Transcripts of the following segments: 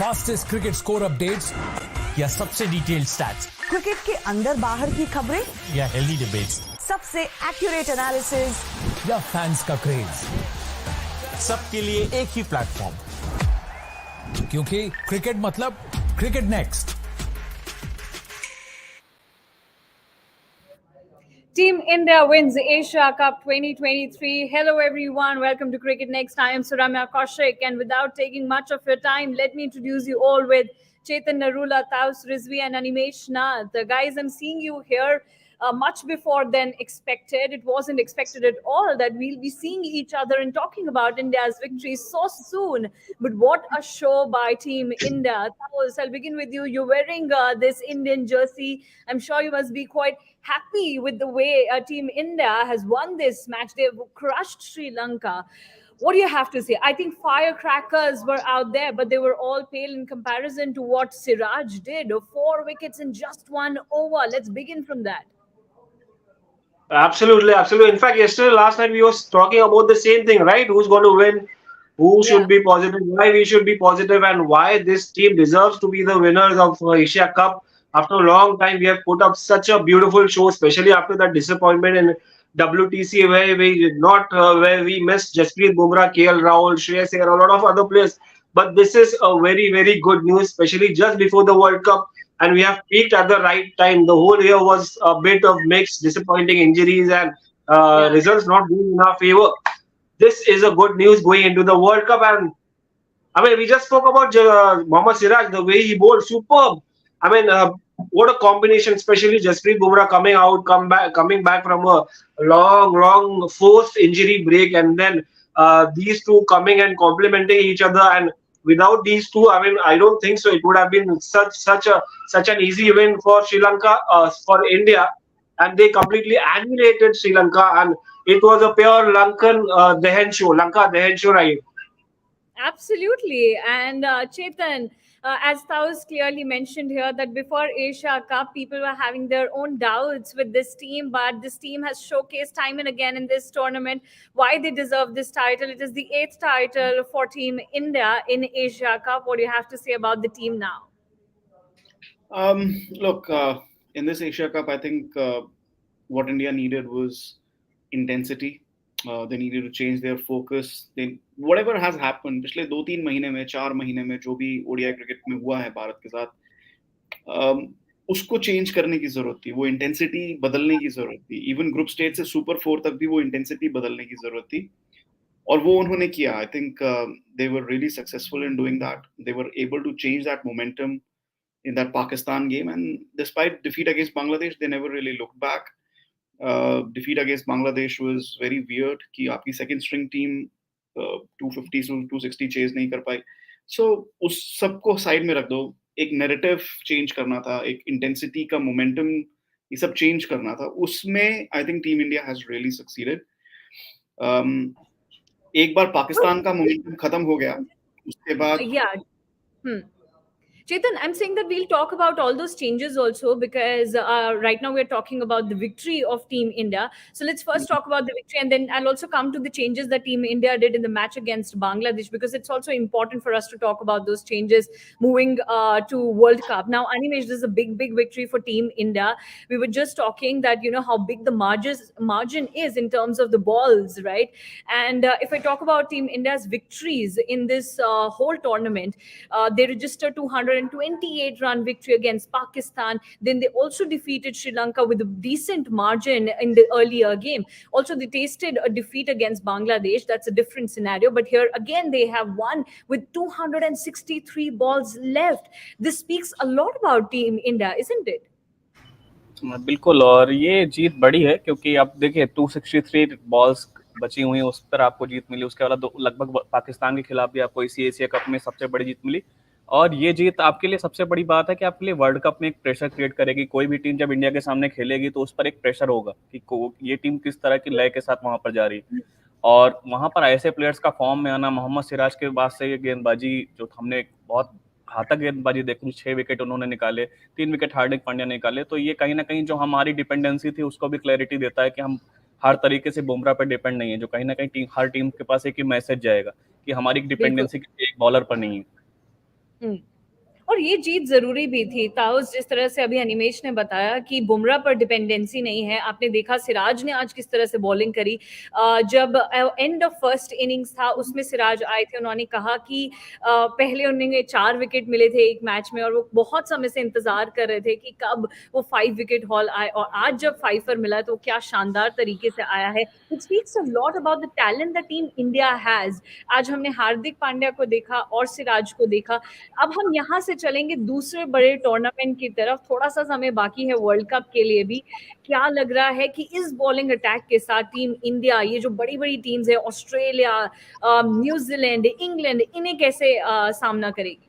Fastest cricket score updates या सबसे detailed stats, cricket के अंदर बाहर की खबरें या हेल्दी डिबेट्स, सबसे एक्यूरेट एनालिसिस या फैंस का क्रेज, सबके लिए एक ही प्लेटफॉर्म, क्योंकि क्रिकेट मतलब cricket next. Team India wins the Asia Cup 2023. Hello everyone, welcome to Cricket Next. I am Suramya Kaushik, and without taking much of your time, let me introduce you all with Chetan Narula, Taus Rizvi and Animesh Nath. Guys, I'm seeing you here much before than expected. It wasn't expected at all that we'll be seeing each other and talking about India's victory so soon. But what a show by Team India. Taus, I'll begin with you. You're wearing this Indian jersey. I'm sure you must be quite happy with the way Team India has won this match. They've crushed Sri Lanka. What do you have to say? I think firecrackers were out there, but they were all pale in comparison to what Siraj did. 4 wickets in just 1 over. Let's begin from that. Absolutely, absolutely. In fact, last night we was talking about the same thing, right? Who's going to win? Who should be positive? Why we should be positive, and why this team deserves to be the winners of Asia Cup. After a long time, we have put up such a beautiful show, especially after that disappointment in WTC, where we did not, where we missed Jasprit Bumrah, KL Rahul, Shreyas Iyer, a lot of other players. But this is a very, very good news, especially just before the World Cup. And we have peaked at the right time. The whole year was a bit of mixed, disappointing injuries and results not being in our favor. This is a good news going into the World Cup. And I mean, we just spoke about Mohd Siraj, the way he bowled, superb. I mean, what a combination, especially Jasprit Bumrah coming back from a long forced injury break, and then these two coming and complementing each other. And without these two, I mean, I don't think so. It would have been such an easy win for Sri Lanka, for India, and they completely annihilated Sri Lanka, and it was a pure Lanka Dehen show, right? Absolutely. And Chetan, as Taus clearly mentioned here, that before Asia Cup, people were having their own doubts with this team, but this team has showcased time and again in this tournament why they deserve this title. It is the 8th title for Team India in Asia Cup. What do you have to say about the team now? Look, in this Asia Cup, I think what India needed was intensity. They needed to change their focus. Whatever has happened पिछले 2-3 महीने में 4 महीने में जो भी ODI cricket में हुआ है भारत के साथ, उसको चेंज करने की जरूरत थी. वो इंटेंसिटी बदलने की जरूरत थी. इवन ग्रुप स्टेज से सुपर 4 तक भी वो इंटेंसिटी बदलने की जरूरत थी, और वो उन्होंने किया. I think they were really successful in doing that. They were able to change that momentum in that Pakistan game, and despite defeat against Bangladesh, they never really looked back. Defeat against Bangladesh was very weird कि आपकी second string team 250 to 260 chase नहीं कर पाई. So उस सबको side में रख दो. एक narrative change करना था, एक intensity का momentum ये सब change करना था. उसमें I think Team India has really succeeded. एक बार पाकिस्तान का momentum खत्म हो गया, उसके बाद Chetan, I'm saying that we'll talk about all those changes also, because right now we're talking about the victory of Team India. So let's first talk about the victory, and then I'll also come to the changes that Team India did in the match against Bangladesh, because it's also important for us to talk about those changes moving to World Cup. Now, Animesh, this is a big victory for Team India. We were just talking that, you know, how big the margin is in terms of the balls, right? And if I talk about Team India's victories in this whole tournament, they registered 228-run victory against Pakistan. Then they also defeated Sri Lanka with a decent margin in the earlier game. Also, they tasted a defeat against Bangladesh. That's a different scenario. But here again, they have won with 263 balls left. This speaks a lot about Team India, isn't it? बिल्कुल, और ये जीत बड़ी है क्योंकि आप देखिए 263 balls बची हुई, उस पर आपको जीत मिली. उसके बाद लगभग पाकिस्तान के खिलाफ भी आपको इसी एशिया कप में सबसे बड़ी जीत मिली. और ये जीत आपके लिए सबसे बड़ी बात है कि आपके लिए वर्ल्ड कप में एक प्रेशर क्रिएट करेगी. कोई भी टीम जब इंडिया के सामने खेलेगी तो उस पर एक प्रेशर होगा कि ये टीम किस तरह की लय के साथ वहां पर जा रही है. और वहां पर ऐसे प्लेयर्स का फॉर्म में आना, मोहम्मद सिराज के बाद से ये गेंदबाजी जो हमने बहुत घातक गेंदबाजी देखी, 6 विकेट उन्होंने निकाले, 3 विकेट हार्दिक पांड्या ने निकाले. तो ये कहीं ना कहीं जो हमारी डिपेंडेंसी थी उसको भी क्लैरिटी देता है कि हम हर तरीके से बुमराह पर डिपेंड नहीं है, जो कहीं ना कहीं हर टीम के पास एक ही मैसेज जाएगा कि हमारी डिपेंडेंसी एक बॉलर पर नहीं है. हम्म। और ये जीत जरूरी भी थी ताउस, जिस तरह से अभी अनिमेश ने बताया कि बुमराह पर डिपेंडेंसी नहीं है। आपने देखा सिराज ने आज किस तरह से बॉलिंग करी। जब एंड ऑफ फर्स्ट इनिंग्स था उसमें सिराज आए थे, उन्होंने कहा कि पहले उन्हें 4 विकेट मिले थे एक मैच में और वो बहुत समय से इंतजार कर रहे थे कि कब वो 5 विकेट हॉल आए, और आज जब 5 पर मिला तो क्या शानदार तरीके से आया है। It speaks a lot about the talent the team India has. आज हमने हार्दिक पांड्या को देखा और सिराज को देखा। अब हम यहाँ से चलेंगे दूसरे बड़े टूर्नामेंट की तरफ। थोड़ा सा समय बाकी है वर्ल्ड कप के लिए भी। क्या लग रहा है कि इस बॉलिंग अटैक के साथ टीम इंडिया, ये जो बड़ी बड़ी टीम्स है ऑस्ट्रेलिया, न्यूजीलैंड, इंग्लैंड, इन्हें कैसे सामना करेगी?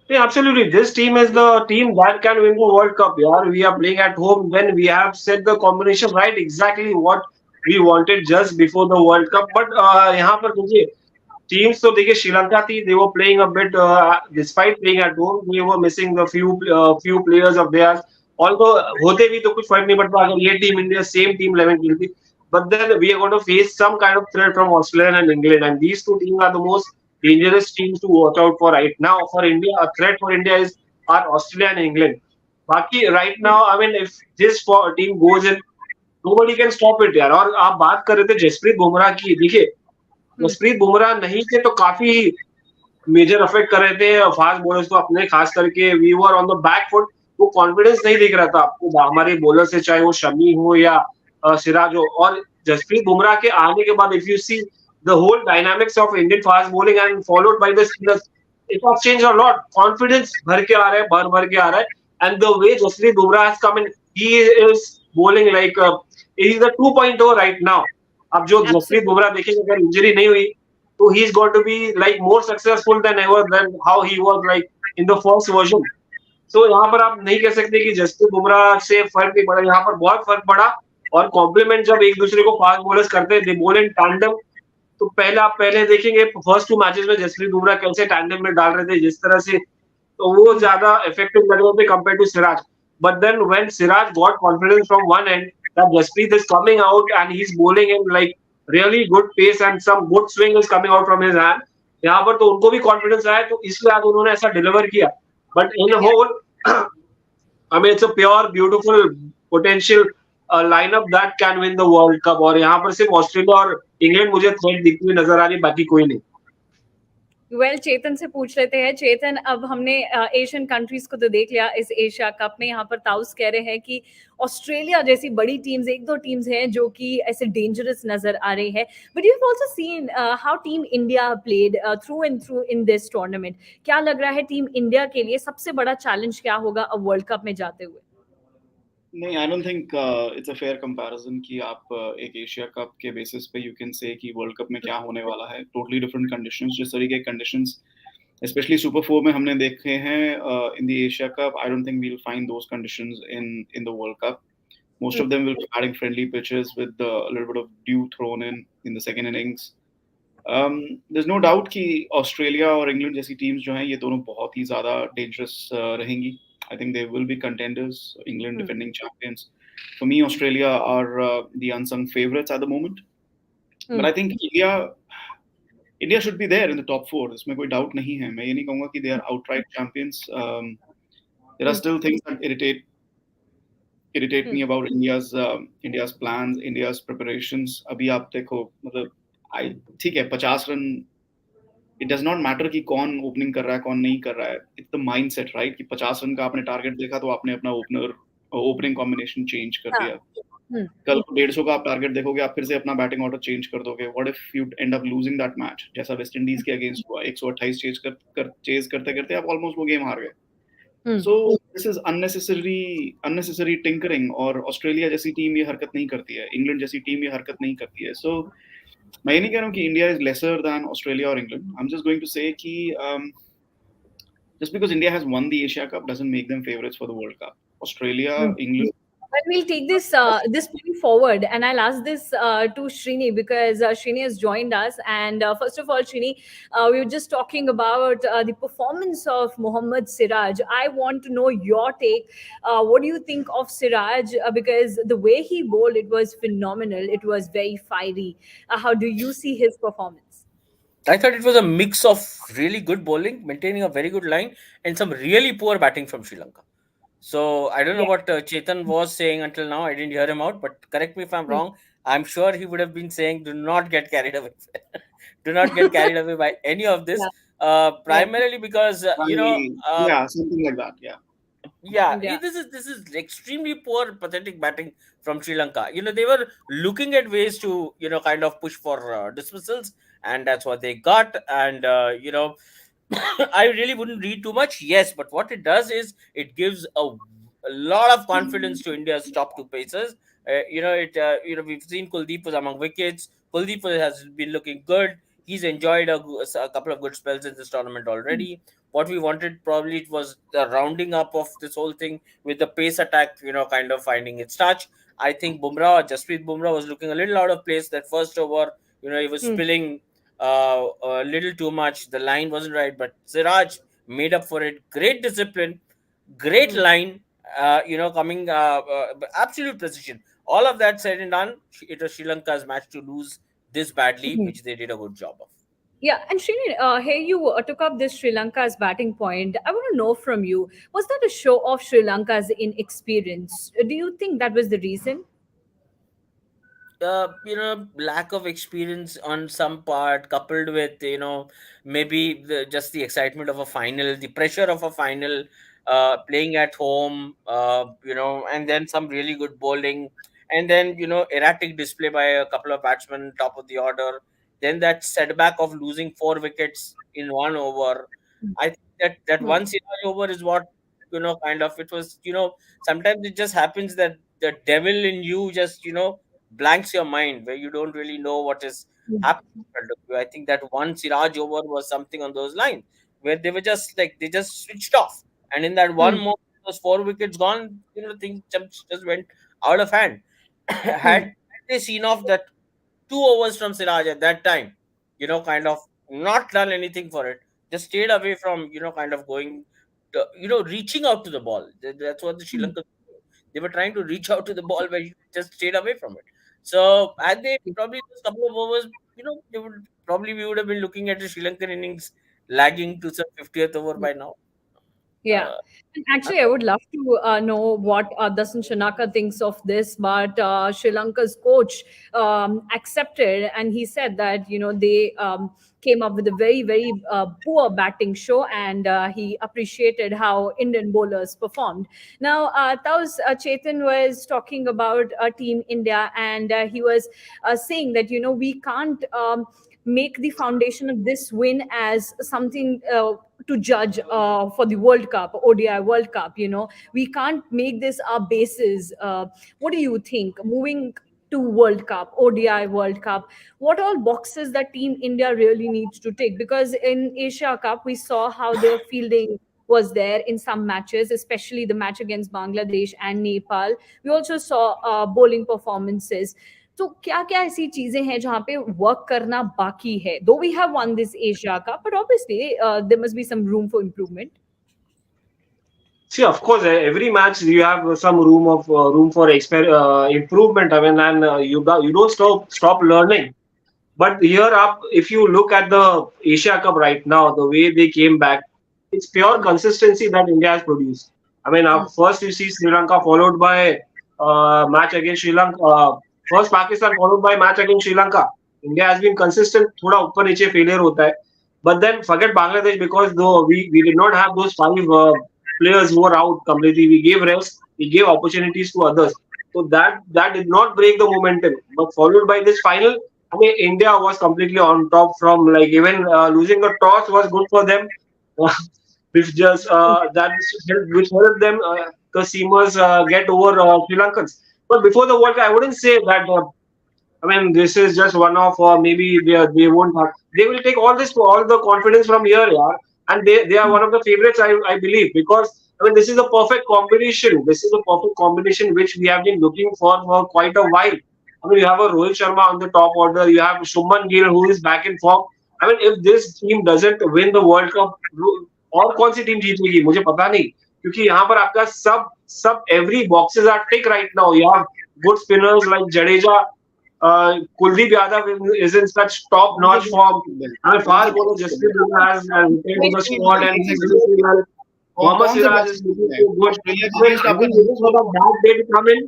Yeah, absolutely. This team is the team that can win the World Cup. Yeah, we are playing at home. Then we have set the combination right, exactly what we wanted just before the World Cup. But यहाँ पर देखिए teams तो देखिए श्रीलंका थी. They were playing a bit despite playing at home. They were missing the few players of theirs. Although होते भी तो कुछ फर्क नहीं पड़ता अगर ये team India same team 11 खेलती. But then we are going to face some kind of threat from Australia and England, and these two teams are the most dangerous teams to watch out for right now. For India, a threat for India is are Australia and England. Baki right now, I mean, if this team goes in, nobody can stop it यार. और आप बात कर रहे थे जसप्रीत बुमराह की, देखिए जसप्रीत बुमराह नहीं थे तो काफी मेजर अफेक्ट कर रहे थे फास्ट बॉलर्स को अपने, खास करके we were on the back foot. वो कॉन्फिडेंस नहीं दिख रहा था आपको हमारे बॉलर से, चाहे वो शमी हो या सिराज हो. और जसप्रीत बुमराह के आने के बाद if you see the whole dynamics of Indian fast bowling and followed by the spinners, it has change a lot. Confidence भर के आ रहा है, भर भर के आ रहा है. And the way Jasprit Bumrah has come in, he is bowling like he is the 2.0 right now. अब जो जसप्रीत बुमराह देखेंगे अगर इंजरी नहीं हुई तो he is going to be like more successful than ever than how he was like in the first version. So यहाँ पर आप नहीं कह सकते कि जसप्रीत बुमराह से फर्क नहीं पड़ा, यहाँ पर बहुत फर्क पड़ा. और कॉम्प्लीमेंट जब एक दूसरे को फास्ट बॉलर्स करते हैं, दे बॉल इन टैंडम. तो पहले आप पहले देखेंगे फर्स्ट 2 मैचेस में जसप्रीत बुमराह कैसे टैंडम में डाल रहे थे जिस तरह से, तो वो ज्यादा इफेक्टिव लग रहे थे compare to Siraj. But then when Siraj got confidence from one end that Jasprit is coming out and he's bowling in like really good pace and some good swing is coming out from his hand, यहाँ पर तो उनको भी confidence आया, तो इसलिए आज उन्होंने ऐसा डिलीवर किया. But in whole I mean, it's a pure, beautiful, potential lineup that can win the World Cup. और यहाँ पर सिर्फ ऑस्ट्रेलिया और इंग्लैंड मुझे थ्रेट दिखती हुई नजर आ रही, बाकी कोई नहीं. चेतन से पूछ लेते हैं। चेतन, अब हमने एशियन कंट्रीज को तो देख लिया इस एशिया कप में। यहाँ पर ताउस कह रहे हैं कि ऑस्ट्रेलिया जैसी बड़ी टीम्स, एक दो टीम्स हैं जो कि ऐसे डेंजरस नजर आ रही है। But you have also seen how team India played through and through in this tournament. क्या लग रहा है टीम इंडिया के लिए सबसे बड़ा चैलेंज क्या होगा अब वर्ल्ड कप में जाते हुए? नहीं, आई don't think it's a fair comparison कि आप एक एशिया कप के बेसिस पे यू कैन से कि वर्ल्ड कप में क्या होने वाला है. Totally different conditions. जिस तरीके के कंडीशंस स्पेशली सुपर 4 में हमने देखे हैं in the Asia Cup, I don't think we will find those conditions in the world Cup. Most of them will be batting friendly pitches with a little bit of dew thrown in the second innings. There's no doubt कि Australia और England जैसी teams जो हैं ये दोनों बहुत ही ज़्यादा dangerous रहेंगी. I think they will be contenders. England defending champions. For me, Australia are the unsung favorites at the moment. But I think India should be there in the top 4. इसमें कोई doubt नहीं है. मैं ये नहीं कहूँगा कि they are outright champions. There are still things that irritate me about India's plans, India's preparations. अभी आप देखो, मतलब ठीक है 50 run. It does not matter कि कौन ओपनिंग कर रहा है कौन नहीं कर रहा है. इट्स द माइंडसेट राइट कि 50 रन का आपने टारगेट देखा तो आपने अपना ओपनिंग कॉम्बिनेशन चेंज कर दिया. कल को 150 का आप टारगेट देखोगे, आप फिर से अपना बैटिंग ऑर्डर चेंज कर दोगे. What if you and up losing that match, जैसा वेस्ट इंडीज के अगेंस्ट हुआ. 128 चेज करते करते आप ऑलमोस्ट वो गेम हार गए. So this is unnecessary tinkering. और ऑस्ट्रेलिया जैसी टीम ये हरकत नहीं करती है, इंग्लैंड जैसी टीम ये हरकत नहीं करती है. सो मैं ये नहीं कह रहा हूँ कि India is lesser than Australia और England. I am just going to say कि just because India has won the Asia Cup doesn't make them favorites for the World Cup. Australia, England. But we'll take this point forward, and I'll ask this to Srini because Srini has joined us. And first of all, Srini, we were just talking about the performance of Mohd Siraj. I want to know your take. What do you think of Siraj? Because the way he bowled, it was phenomenal. It was very fiery. How do you see his performance? I thought it was a mix of really good bowling, maintaining a very good line, and some really poor batting from Sri Lanka. So I don't know Yeah. what Chetan was saying until now. I didn't hear him out, but correct me if I'm Hmm. wrong. I'm sure he would have been saying, "Do not get carried away. Do not get carried away by any of this." Yeah. Yeah. Primarily because Yeah, something like that. Yeah. yeah, Yeah. this is extremely poor, pathetic batting from Sri Lanka. They were looking at ways to kind of push for dismissals, and that's what they got. And I really wouldn't read too much. Yes, but what it does is it gives a lot of confidence to India's top two pacers. We've seen Kuldeep was among wickets. Kuldeep has been looking good. He's enjoyed a couple of good spells in this tournament already. What we wanted probably was the rounding up of this whole thing with the pace attack, kind of finding its touch. I think Jasprit Bumrah was looking a little out of place that first over. He was Hmm. spilling a little too much. The line wasn't right, but Siraj made up for it. Great discipline, great Hmm. line. Coming absolute precision. All of that said and done, it was Sri Lanka's match to lose this badly, Hmm. which they did a good job of. Yeah, and Srini, hey, you took up this Sri Lanka's batting point. I want to know from you, was that a show of Sri Lanka's inexperience? Do you think that was the reason? Lack of experience on some part, coupled with maybe just the excitement of a final, the pressure of a final, playing at home, and then some really good bowling, and then erratic display by a couple of batsmen top of the order, then that setback of losing 4 wickets in one over. I think that Hmm. one Siraj over is what kind of it was. Sometimes it just happens that the devil in you just blanks your mind, where you don't really know what is Hmm. happening in front of you. I think that one Siraj over was something on those lines, where they were just like they just switched off, and in that one Hmm. moment, those 4 wickets gone, things just went out of hand. Hmm. Had they seen off that 2 overs from Siraj at that time, kind of not done anything for it, just stayed away from kind of going, reaching out to the ball. That's what the Sri Hmm. Lanka, they were trying to reach out to the ball, where you just stayed away from it. So had they probably those couple of overs, they would probably we would have been looking at the Sri Lankan innings lagging to some 50th over by now. Yeah. Uh, And actually, I would love to know what Dasan Shanaka thinks of this, but Sri Lanka's coach accepted, and he said that, they came up with a very, very poor batting show, and he appreciated how Indian bowlers performed. Now, Taus Chetan was talking about Team India, and he was saying that, we can't make the foundation of this win as something to judge for the World Cup, ODI World Cup. We can't make this our basis. What do you think? Moving to World Cup, ODI World Cup, what all boxes that Team India really needs to tick? Because in Asia Cup, we saw how their fielding was there in some matches, especially the match against Bangladesh and Nepal. We also saw bowling performances. तो क्या क्या ऐसी चीजें हैं जहाँ पे work करना बाकी है? Though we have won this Asia Cup, but obviously there must be some room for improvement. See, of course, every match you have some room for improvement. I mean, and you don't stop learning. But here up, if you look at the Asia Cup right now, the way they came back, it's pure consistency that India has produced. I mean, Hmm. first you see Sri Lanka followed by match against Sri Lanka. First Pakistan followed by match against Sri Lanka. India has been consistent. थोड़ा ऊपर नीचे failure होता है. But then forget Bangladesh, because though we did not have those 5 players who were out completely. We gave rest. We gave opportunities to others. So that did not break the momentum. But followed by this final, I mean, India was completely on top from like even losing the toss was good for them, which just which helped them the seamers get over Sri Lankans. But before the World Cup, I wouldn't say that. I mean, this is just one of maybe they won't have. They will take all the confidence from here, yeah. And they are one of the favorites, I believe, because I mean this is a perfect combination. This is a perfect combination which we have been looking for quite a while. I mean, you have a Rohit Sharma on the top order. You have Shubman Gill who is back in form. I mean, if this team doesn't win the World Cup, और कौन सी team जीतेगी मुझे पता नहीं, क्योंकि यहाँ पर आपका सब सब every boxes are tick right now. You have good spinners like Jadeja, Kuldeep Yadav is in such top-notch form. I mean, fast bowler Jasprit Bumrah has returned to the squad, and he's doing well. Mohd Siraj is looking so good. I mean, are we waiting for the bad day to come in?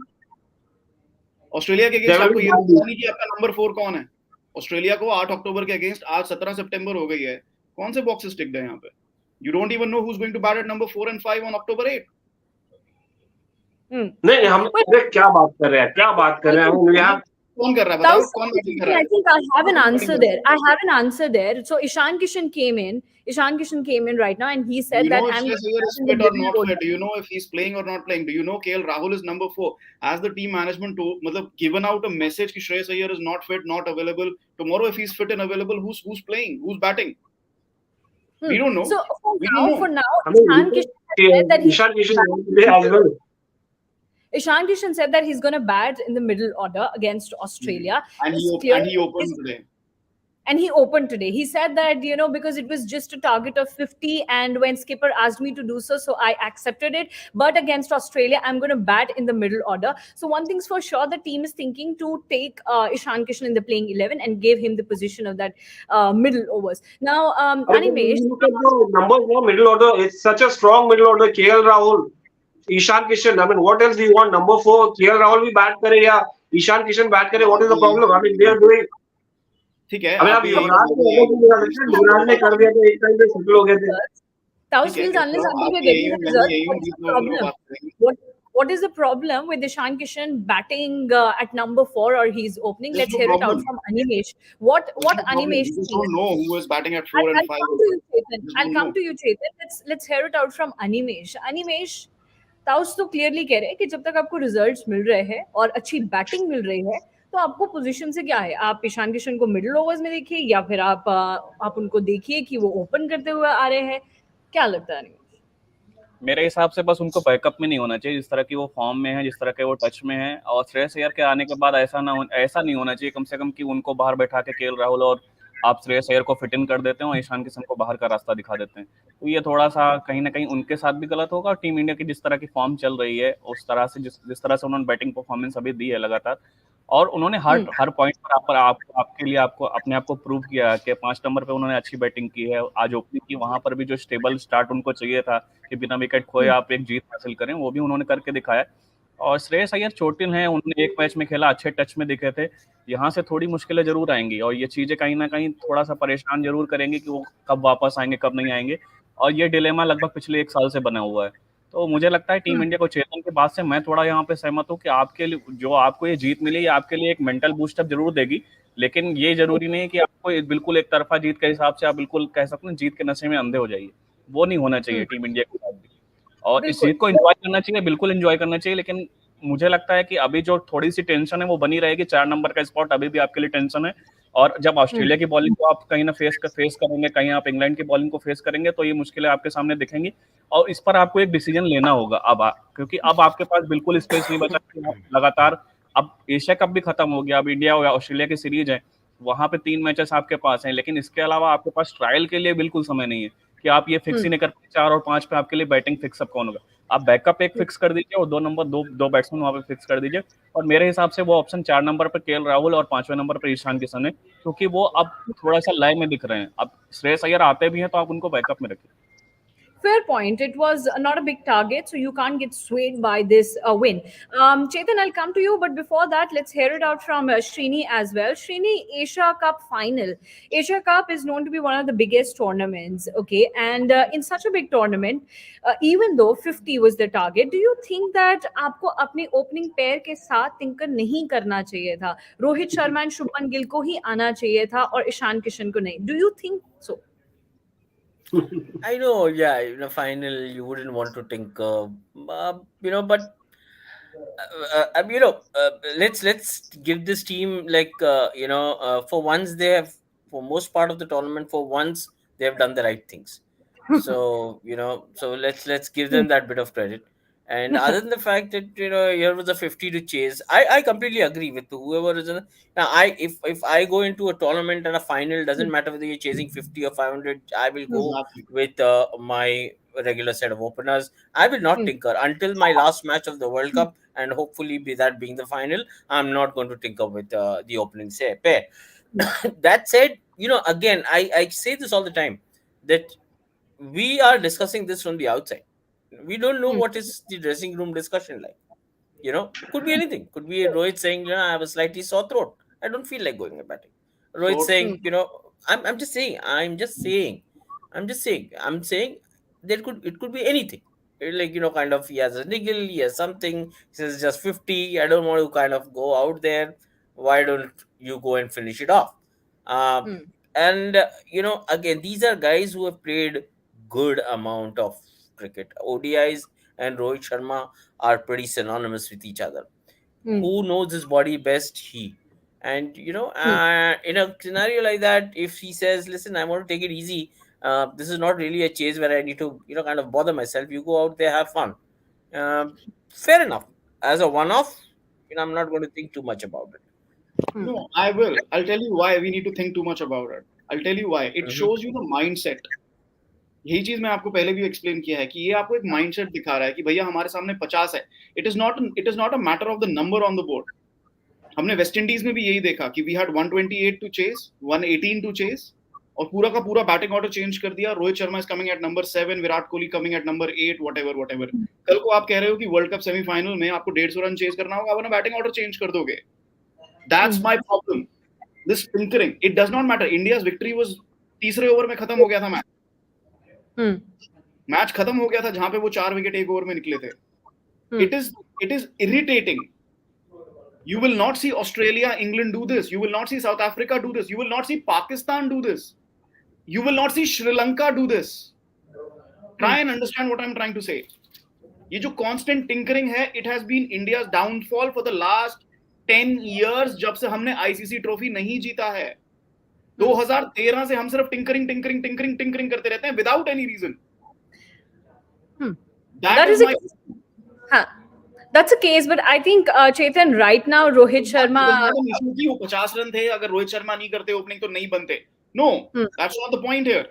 Australia के There against will आपको be ये bad पता days. नहीं कि आपका number 4 कौन है. Australia को 8 अक्टूबर के अगेंस्ट आज 17 सितंबर हो गई है. कौन से बॉक्सेस टिक गए यहाँ पे? You don't even know who's going to bat at number 4 and 5 on October 8. नहीं हम अरे क्या बात कर रहे हैं, क्या बात कर रहे हैं. I mean, we have कौन कर रहा है बताओ, कौन बैटिंग कर रहा I है? think I have an answer there. I have an answer there. So Ishan Kishan came in. Ishan Kishan came in right now, and he Do said you that know if I'm Shreyas Iyer is in the fit or middle not order. fit? Do you know if he's playing or not playing? Do you know KL Rahul is number 4? Has the team management मतलब given out a message कि Shreyas Iyer is not fit, not available? Tomorrow if he's fit and available, who's playing? Who's batting? We don't know. So We don't know. for now, I mean, Ishan Kishan has said that Ishan Kishan won today as well. Ishan Kishan said that he's going to bat in the middle order against Australia. And It's he clear- opened today. And he opened today. He said that, because it was just a target of 50, and when skipper asked me to do so, so I accepted it. But against Australia, I'm going to bat in the middle order. So one thing's for sure, the team is thinking to take Ishan Kishan in the playing 11 and give him the position of that middle overs. Now, Animesh, Look at the numbers for middle order. It's such a strong middle order. KL Rahul, Ishan Kishan. I mean, what else do you want? Number 4, KL Rahul भी bat करे या Ishan Kishan bat करे. What is the problem? I mean, they are doing. ठीक है. I mean, आप युवराज को अगर भी मिला सकते हैं, युवराज ने कर दिया तो एक टाइम पे सेटल हो गए थे. Taus feels unless until we're getting the results, what's the problem? What is the problem with Ishan Kishan batting at number 4, or he's opening? There's Let's no hear it out problem. from Animesh. What Animesh We just thinks. don't know who is batting at 4 I'll and 5. come to you, Chetan. Just I'll don't come know. to you, Chetan. Let's hear it out from Animesh. Animesh, taus तो clearly कह रहे हैं कि जब तक आपको results मिल रहे हैं और अच्छी बैटिंग मिल रही है, तो आपको पोजीशन से क्या है, आप ईशान किशन को मिडिल ओवर्स में देखिए या फिर आप उनको देखिए कि वो ओपन करते हुए आ रहे हैं. क्या लगता है? मेरे हिसाब से बस उनको बैकअप में नहीं होना चाहिए, जिस तरह की वो फॉर्म में है, जिस तरह के वो टच में है. और श्रेयस अय्यर के आने के बाद ऐसा नहीं होना चाहिए कम से कम कि उनको बाहर बैठा के केएल राहुल और आप श्रेयस अय्यर को फिट इन कर देते हैं और ईशान किशन को बाहर का रास्ता दिखा देते हैं. तो ये थोड़ा सा कहीं ना कहीं उनके साथ भी गलत होगा. और टीम इंडिया की जिस तरह की फॉर्म चल रही है, उस तरह से जिस तरह से उन्होंने बैटिंग परफॉर्मेंस अभी दी है लगातार, और उन्होंने हर पॉइंट पर आपके लिए आपको अपने आप को प्रूव किया कि 5 नंबर पे उन्होंने अच्छी बैटिंग की है, आज ओपनिंग की. वहां पर भी जो स्टेबल स्टार्ट उनको चाहिए था कि बिना विकेट खोए आप एक जीत हासिल करें, वो भी उन्होंने करके दिखाया. और श्रेयस अय्यर चोटिल हैं, उन्होंने एक मैच में खेला, अच्छे टच में दिखे थे. यहाँ से थोड़ी मुश्किलें जरूर आएंगी और ये चीजें कहीं ना कहीं थोड़ा सा परेशान जरूर करेंगी कि वो कब वापस आएंगे कब नहीं आएंगे. और ये डिलेमा लगभग पिछले 1 साल से बना हुआ है. तो मुझे लगता है टीम इंडिया को चेतन के बाद से मैं थोड़ा यहाँ पे सहमत हूँ कि आपके लिए जो आपको ये जीत मिली है, आपके लिए एक मेंटल बूस्टअप जरूर देगी, लेकिन ये जरूरी नहीं है कि आपको बिल्कुल एक तरफा जीत के हिसाब से आप बिल्कुल कह सकते हैं जीत के नशे में अंधे हो जाइए. वो नहीं होना चाहिए टीम इंडिया के साथ भी. और इस जीत को एंजॉय करना चाहिए, बिल्कुल एंजॉय करना चाहिए, लेकिन मुझे लगता है कि अभी जो थोड़ी सी टेंशन है वो बनी रहेगी. 4 नंबर का स्पॉट अभी भी आपके लिए टेंशन है. और जब ऑस्ट्रेलिया की बॉलिंग को आप कहीं ना फेस करेंगे, कहीं आप इंग्लैंड की बॉलिंग को फेस करेंगे, तो ये मुश्किलें आपके सामने दिखेंगी. और इस पर आपको एक डिसीजन लेना होगा क्योंकि अब आपके पास बिल्कुल स्पेस नहीं बचा कि आप लगातार, अब एशिया कप भी खत्म हो गया, अब इंडिया और ऑस्ट्रेलिया की सीरीज है, वहां पे 3 मैचेस आपके पास हैं, लेकिन इसके अलावा आपके पास ट्रायल के लिए बिल्कुल समय नहीं है कि आप ये फिक्स ही नहीं कर पाए 4 और 5 पे आपके लिए बैटिंग फिक्स अप कौन होगा. आप बैकअप एक फिक्स कर दीजिए और 2 बैट्समैन वहां पे फिक्स कर दीजिए. और मेरे हिसाब से वो ऑप्शन 4 नंबर पर केएल राहुल और 5वें नंबर पर ईशान किशन है, क्योंकि वो अब थोड़ा सा लय में दिख रहे हैं. अब श्रेयस अय्यर आते भी हैं तो आप उनको बैकअप में रखिए. Fair point. It was not a big target, so you can't get swayed by this win. Chetan, I'll come to you, but before that, let's hear it out from Srini as well. Srini, Asia Cup final. Asia Cup is known to be one of the biggest tournaments, okay? And in such a big tournament, even though 50 was the target, do you think that आपको अपने opening pair के साथ tinker नहीं करना चाहिए था? रोहित शर्मा और शुभमन गिल को ही आना चाहिए था और ईशान किशन को नहीं. Do you think so? I know, yeah, final you wouldn't want to tinker, but let's give this team for once they have, for most part of the tournament, for once they have done the right things. So so let's give them that bit of credit. And other than the fact that here was a 50 to chase, I completely agree with whoever is in. Now, if I go into a tournament and a final, doesn't matter whether you're chasing 50 or 500, I will go Exactly. with my regular set of openers. I will not tinker until my last match of the World Cup, and hopefully be that being the final. I'm not going to tinker with the opening pair. That said, again, I say this all the time, that we are discussing this from the outside. We don't know what is the dressing room discussion like. Could be anything. Could be Rohit saying, I have a slightly sore throat. I don't feel like going and batting. Rohit So saying, I'm just saying. I'm saying it could be anything. Like, kind of, he has a niggle, he has something, he says just 50. I don't want to kind of go out there. Why don't you go and finish it off? And again, these are guys who have played good amount of cricket. ODIs and Rohit Sharma are pretty synonymous with each other. Who knows his body best? He. And in a scenario like that, if he says, listen, I want to take it easy, this is not really a chase where I need to kind of bother myself, you go out there, have fun. Fair enough. As a one-off, I'm not going to think too much about it. no, I will. I'll tell you why we need to think too much about it. I'll tell you why. It shows you the mindset. यही चीज मैं आपको पहले भी explain किया है कि ये आपको एक माइंडसेट दिखा रहा है कि भैया हमारे सामने 50 है. It is not a matter of the number on the board. हमने वेस्ट इंडीज में भी यही देखा कि we had 128 to chase, 118 to chase, और पूरा का पूरा बैटिंग ऑर्डर चेंज कर दिया. Rohit Sharma is coming at number 7, Virat Kohli coming at number 8, whatever. कल को आप कह रहे हो कि वर्ल्ड कप सेमीफाइनल में आपको 150 रन चेज करना होगा, आप अपना बैटिंग ऑर्डर चेंज कर दोगे. That's my problem. This tinkering, it does not matter. India's victory was तीसरे ओवर में खत्म हो गया था मैच. मैच खत्म हो गया था जहां पे वो 4 विकेट एक ओवर में निकले थे. It is irritating. You will not see Australia, England do this. You will not see South Africa do this. You will not see Pakistan do this. You will not see Sri Lanka do this. Try and understand what I'm trying to say. ये जो constant tinkering है, it has been India's downfall for the last 10 years जब से हमने ICC trophy नहीं जीता है. 2013 से हम सिर्फ टिंकरिंग करते रहते हैं without any reason. That is my... That's a case, but I think Chetan, right now Rohit Sharma. वो 50 रन थे, अगर रोहित शर्मा नहीं करते ओपनिंग तो नहीं बनते. No, that's not the point here.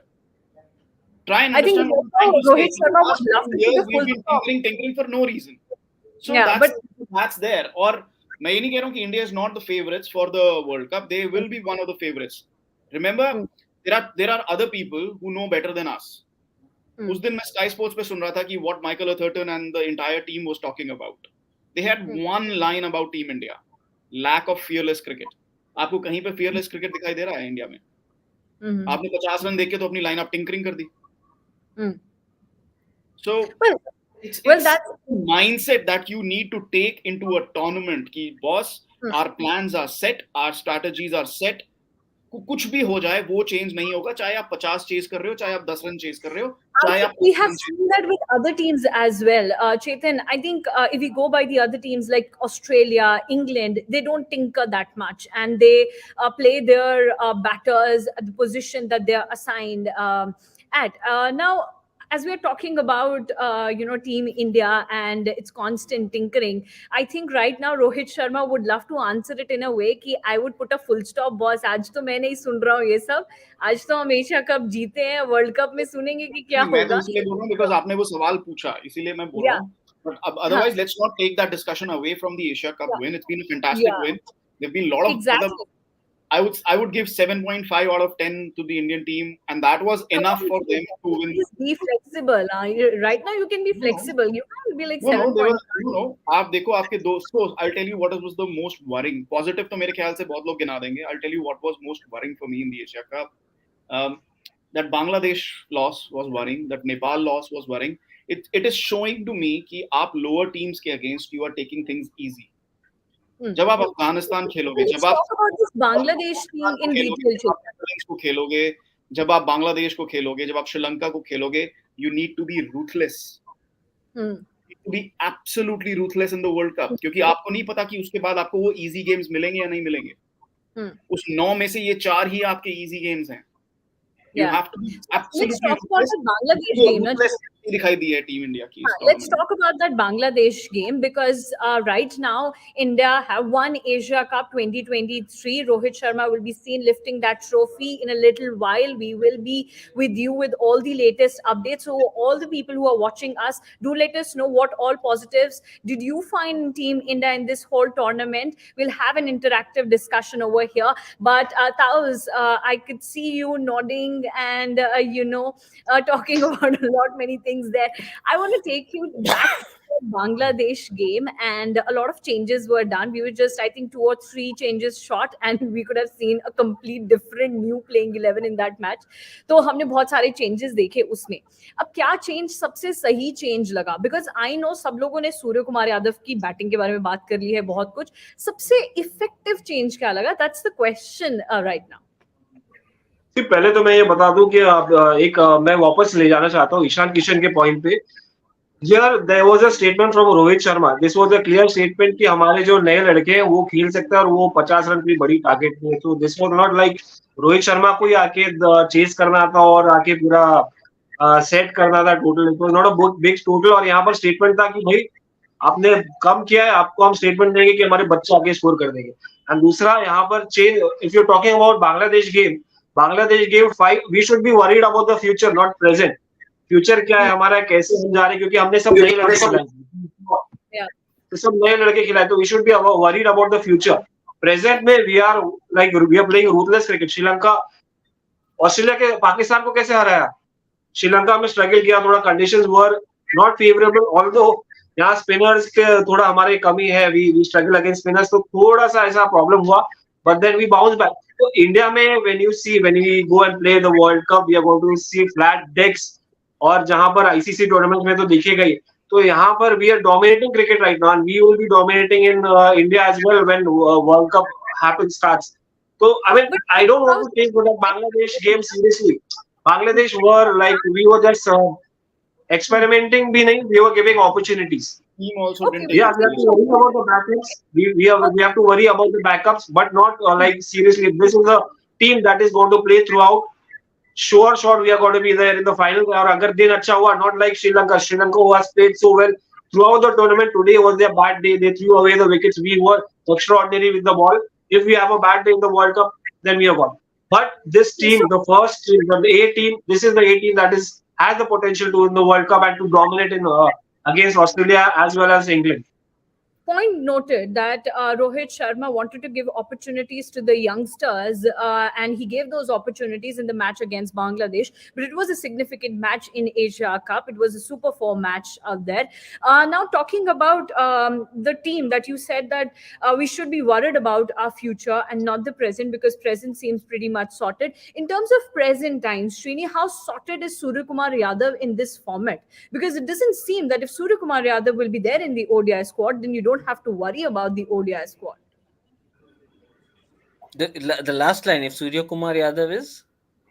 Try and understand. I think Rohit Sharma would love to see the full tinkering for no reason. So yeah, that's there. और मैं ये नहीं कह रहा हूँ कि India is not the favorites for the World Cup. They will be one of the favorites. Remember, there are other people who know better than us. उस दिन मैं Sky Sports पे सुन रहा था कि what Michael Atherton and the entire team was talking about. They had one line about Team India: lack of fearless cricket. आपको कहीं पे fearless cricket दिखाई दे रहा है इंडिया में? आपने 50 रन देके तो अपनी लाइन आप टिंकरिंग कर दी. So it's that's mindset that you need to take into a tournament कि boss, our plans are set, our strategies are set. कुछ भी हो जाए वो चेंज नहीं होगा, चाहे आप 50 चेज कर रहे हो, चाहे आप 10 रन चेज कर रहे हो, चाहे आप... We have seen that with other teams as well. Chetan, I think if we go by the other teams like Australia, England, they don't tinker that much, and they play their batters at the position that they are assigned at. Now, as we are talking about Team India and its constant tinkering, I think right now Rohit Sharma would love to answer it in a way कि I would put a full stop, boss. आज तो मैं नहीं सुन रहा हूँ ये सब. आज तो हम एशिया कप जीते हैं, वर्ल्ड कप में सुनेंगे कि क्या होगा. मैं तो इसलिए बोल रहा हूँ because आपने वो सवाल पूछा, इसीलिए मैं बोल रहा हूँ. But otherwise, let's not take that discussion away from the Asia Cup win. It's been a fantastic win. There've been a lot of... Exactly. I would give 7.5 out of 10 to the Indian team, and that was enough for them to win. Please be flexible. Right now you can be flexible. You can't be like 7.5. No. आप देखो आपके दोस्तों. I'll tell you what was the most worrying. Positive तो मेरे ख्याल से बहुत लोग गिना देंगे. I'll tell you what was most worrying for me in the Asia Cup. That Bangladesh loss was worrying. That Nepal loss was worrying. It is showing to me कि आप lower teams के against you are taking things easy. जब आप अफगानिस्तान खेलोगे, जब आप बांग्लादेश को खेलोगे, जब आप बांग्लादेश को खेलोगे, जब आप श्रीलंका को खेलोगे, you need to be ruthless. You need to be absolutely ruthless in the World Cup, क्योंकि आपको नहीं पता कि उसके बाद आपको वो easy games मिलेंगे या नहीं मिलेंगे. उस 9 में से ये 4 ही आपके easy games हैं. You have to be absolutely ruthless दिखाई दी है टीम इंडिया की इस Let's tournament talk about that Bangladesh game because right now India have won Asia Cup 2023. Rohit Sharma will be seen lifting that trophy in a little while. We will be with you with all the latest updates. So all the people who are watching us, do let us know what all positives did you find in Team India in this whole tournament. We'll have an interactive discussion over here. But Tauz, I could see you nodding and talking about a lot many things there. I want to take you back to the Bangladesh game, and a lot of changes were done. We were just, I think, 2 or 3 changes short, and we could have seen a complete different new playing 11 in that match. तो हमने बहुत सारे changes देखे उसमें. अब क्या change सबसे सही change लगा? Because I know सब लोगों ने सूर्य कुमार यादव की बैटिंग के बारे में बात कर ली है बहुत कुछ. सबसे effective change क्या लगा? That's the question right now. पहले तो मैं ये बता दूं कि मैं वापस ले जाना चाहता हूँ ईशान किशन के पॉइंट पे. Here there was a statement from Rohit Sharma. This was a clear statement कि हमारे जो नए लड़के हैं वो खेल सकते हैं और वो 50 रन की बड़ी टारगेट है. So this was not like Rohit Sharma को ही आके चेस करना था और आके पूरा सेट करना था total. It was not a big total. और यहाँ पर स्टेटमेंट था कि भाई आपने कम किया है, आपको हम स्टेटमेंट देंगे कि हमारे बच्चे आगे स्कोर कर देंगे. एंड दूसरा यहाँ पर change, if you talking about Bangladesh game 5, we should be worried about the future not present. Future क्या है हमारा, कैसे हम जा रहे हैं, क्योंकि हमने सब नए लड़के खिलाए. तो सब नए लड़के खिलाए, तो we should be worried about the future. Present में we are playing ruthless cricket. Sri Lanka, Australia के पाकिस्तान को कैसे हराया? श्रीलंका में स्ट्रगल किया, थोड़ा conditions were not favourable. Although यहाँ स्पिनर्स के थोड़ा हमारे कमी है, वी स्ट्रगल अगेंस्ट स्पिनर्स, तो थोड़ा सा ऐसा प्रॉब्लम हुआ. But then we bounce back. तो इंडिया में when we go and play the World Cup, we are going to see flat decks. और जहां पर आईसीसी टूर्नामेंट में तो दिखेगा ही. तो यहाँ पर we are dominating cricket right now, we will be dominating in India as well when World Cup happen starts. तो I don't want to take the Bangladesh game seriously. Bangladesh were like, we were just experimenting भी नहीं, we were giving opportunities. team also didn't take Yeah, we have to worry about the backups. We have to worry about the backups, but not like seriously. This is a team that is going to play throughout. Sure, we are going to be there in the final. और अगर दिन अच्छा हुआ, not like Sri Lanka who has played so well throughout the tournament. Today was their bad day. They threw away the wickets. We were extraordinary with the ball. If we have a bad day in the World Cup, then we are gone. But this team, the first team, the A team, this is the A team that has the potential to win the World Cup and to dominate in against Australia as well as England. Point noted that Rohit Sharma wanted to give opportunities to the youngsters, and he gave those opportunities in the match against Bangladesh. But it was a significant match in Asia Cup. It was a Super 4 match out there. Now, talking about the team that you said that we should be worried about our future and not the present, because present seems pretty much sorted. In terms of present times, Srini, how sorted is Surya Kumar Yadav in this format? Because it doesn't seem that if Surya Kumar Yadav will be there in the ODI squad, then you don't have to worry about the ODI squad. The last line, if Surya Kumar Yadav is?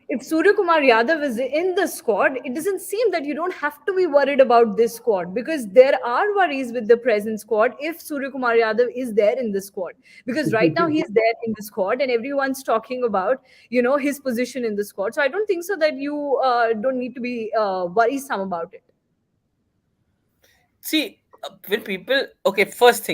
If Surya Kumar Yadav is in the squad, it doesn't seem that you don't have to be worried about this squad, because there are worries with the present squad if Surya Kumar Yadav is there in the squad. Because right now he is there in the squad and everyone's talking about, his position in the squad. So I don't think so that you don't need to be worrisome about it. See, when people, okay, first,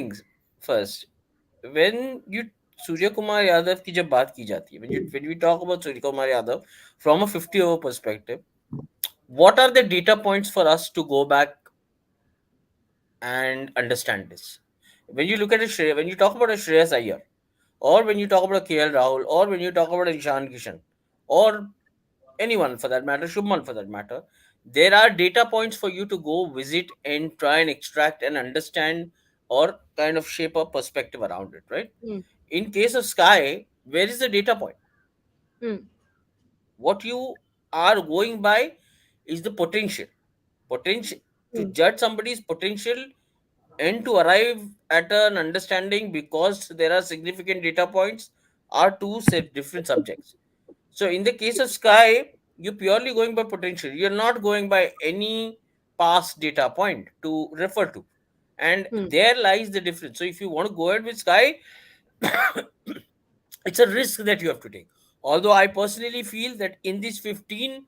when you Surya Kumar Yadav की जब बात की जाती है, when we talk about Surya Kumar Yadav from a 50-over perspective, what are the data points for us to go back and understand this? When you look at when you talk about a Shreyas Iyer, or when you talk about a KL Rahul, or when you talk about a Ishan Kishan, or anyone for that matter, Shubman for that matter, there are data points for you to go visit and try and extract and understand or kind of shape a perspective around it, right? In case of Sky, where is the data point? What you are going by is the potential to judge somebody's potential and to arrive at an understanding, because there are significant data points, are two different subjects. So in the case of Sky, you're purely going by potential. You're not going by any past data point to refer to. And there lies the difference. So if you want to go ahead with Sky, it's a risk that you have to take. Although I personally feel that in these 15,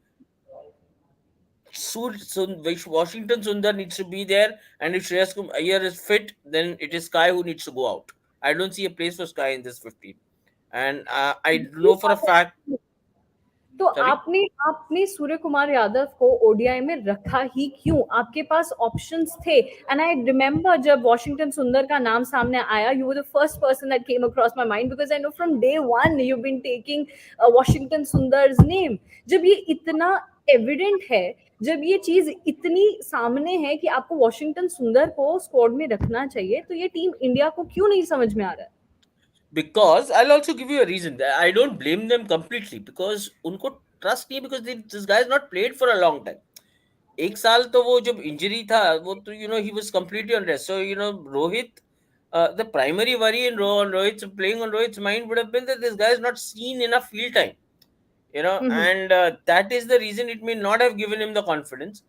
Washington Sundar needs to be there, and if Shreyas Iyer is fit, then it is Sky who needs to go out. I don't see a place for Sky in this 15, and I know for a fact. तो Sorry. आपने आपने सूर्य कुमार यादव को ODI में रखा ही क्यों? आपके पास ऑप्शंस थे, एंड आई रिमेम्बर जब वॉशिंगटन सुंदर का नाम सामने आया, you were the first person that came across my mind, because I know from day one you been taking Washington Sundar's name. जब ये इतना एविडेंट है, जब ये चीज इतनी सामने है कि आपको वॉशिंगटन सुंदर को स्क्वाड में रखना चाहिए, तो ये टीम इंडिया को क्यों नहीं समझ में आ रहा है? Because I'll also give you a reason. I don't blame them completely because उनको trust नहीं है, because this guy has not played for a long time. एक साल तो वो जब इंजरी था वो तो he was completely on rest. So Rohit, the primary worry on Rohit's playing on Rohit's mind would have been that this guy has not seen enough field time. And that is the reason it may not have given him the confidence.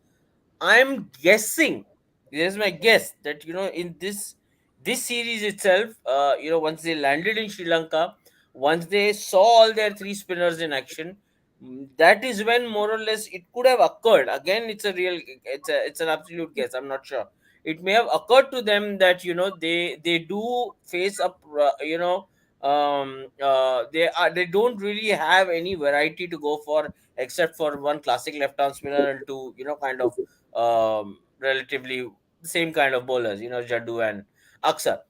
I'm guessing, this is my guess, that in this series itself, once they landed in Sri Lanka, once they saw all their three spinners in action, that is when more or less it could have occurred. Again, it's an absolute guess. I'm not sure. It may have occurred to them that they do face up. They don't really have any variety to go for except for one classic left arm spinner and two kind of relatively same kind of bowlers, Jaddu and Aksar.